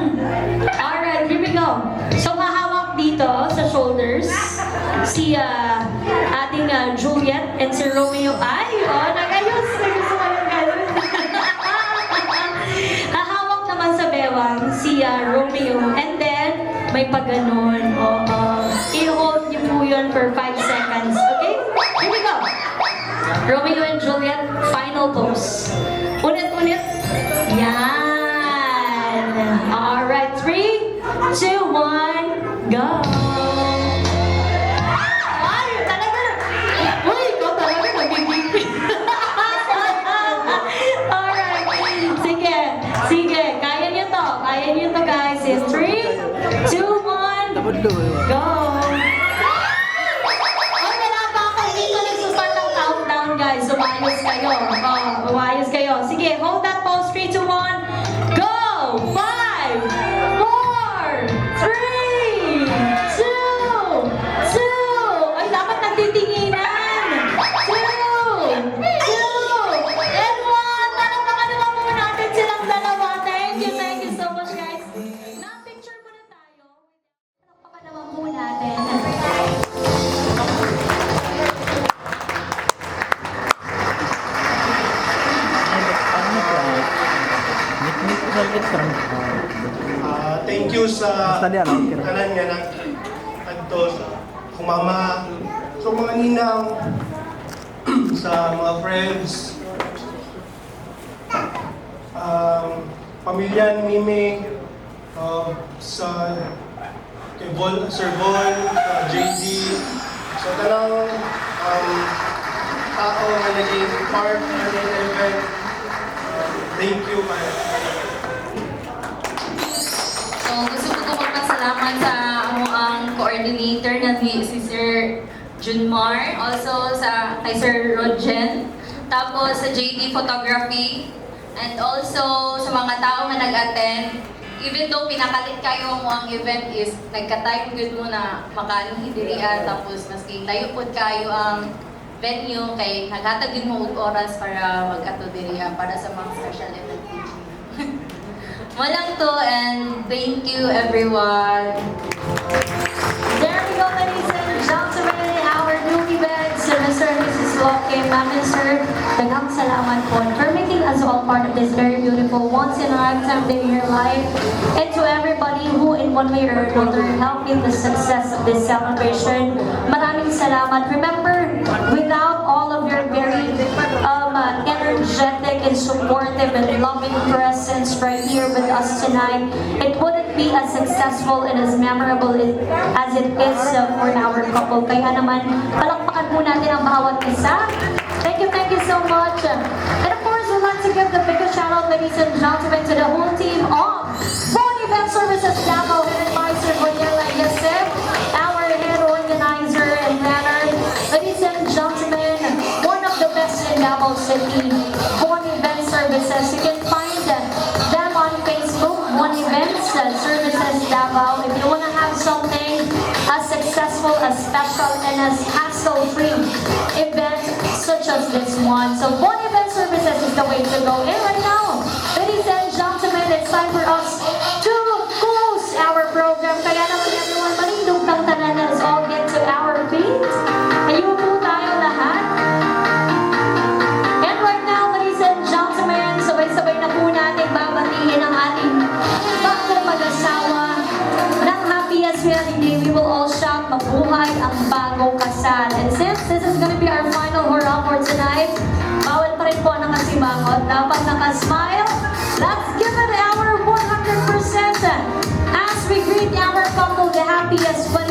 Alright, here we go. So, mahawak dito sa shoulders si ating Juliet and si Romeo. Ay, oh, nagayos. Gusto ko yung gano'n. Hahawak naman sa bewang si Romeo. And then, may pagganon. I-hold niyo po yun for 5 seconds. Okay? Here we go. Romeo and Juliet, final pose. Ulit-ulit. Yan. Alright, 3, 2, 1, go! Ay, talaga. Uy, ikaw talaga nagigigil. Alright. Sige. Sige. Kaya niyo to. Kaya niyo to, guys. In 3, 2, 1, go! Guys, umayos kayo. Umayos kayo. Sige, hold that pose. 3, 2, 1, go! 5, 4, 3, 2, 2. Ay, dapat nagtitinginan. 2, 2, and 1. Palakpakan naman muna natin silang dalawa. Thank you so much, guys. Na-picture muna tayo. Palakpakan naman muna natin. Thank you sa tanan nga na adto sa kumama, sa mga ninang, sa mga friends, pamilya ni Mimi, sa kay Sir Vol, sa JD, sa tanang tao na naging part ng event. Thank you, man. So, gusto ko magpasalamat sa ang coordinator na si Sir Junmar, also kay Sir Rodjen, tapos sa JD Photography, and also sa mga tao na nag-attend. Even though pinakalit kayo mo ang event is nagka-time good mo na makaano hidirian, tapos maski tayo po kayo ang venue kay naghatag din mo og oras para mag-ato diriya para sa mga special event. Walang to, and thank you everyone. There we go, ladies and gentlemen, our newlyweds, Mr. and Mrs. Loke, Ma'am and Sir, daghang salamat po for making us all part of this very beautiful once-in-a-lifetime day in your life. And to everybody who in one way or another helped in the success of this celebration, maraming salamat. Remember, without all of your very energetic and supportive and loving presence right here with us tonight, it wouldn't be as successful and as memorable as it is for our couple. Kaya naman, palakpakan po natin ang bawat isa. Thank you so much. And of course, we'd like to give the biggest shout out, ladies and gentlemen, to the whole team of Born Event Services Davao, headed by Sir Boyela Yasef, our head organizer and planner. Ladies and gentlemen, one of the best in Davao City, Born Event Services. You can find them on Facebook, Born Events Services Davao. If you want to have something as successful, as special, and as hassle-free event such as this one. So Born Event Services is the way to go. And right now, ladies and gentlemen, it's time for us to close our program. Kaya naman everyone, malindog ng tanan. Let's all get to our feet. Ayupo tayo lahat. And right now, ladies and gentlemen, sabay-sabay na po natin babatiin ang ating bagong mag-asawa. Ng happiest wedding day, we will all shout, mabuhay ang bagong kasal. And since this is gonna be our final hurrah for tonight, bawal pa rin po ang nakasimangot. Dapat nakasmile. Let's give it our 100% as we happiest when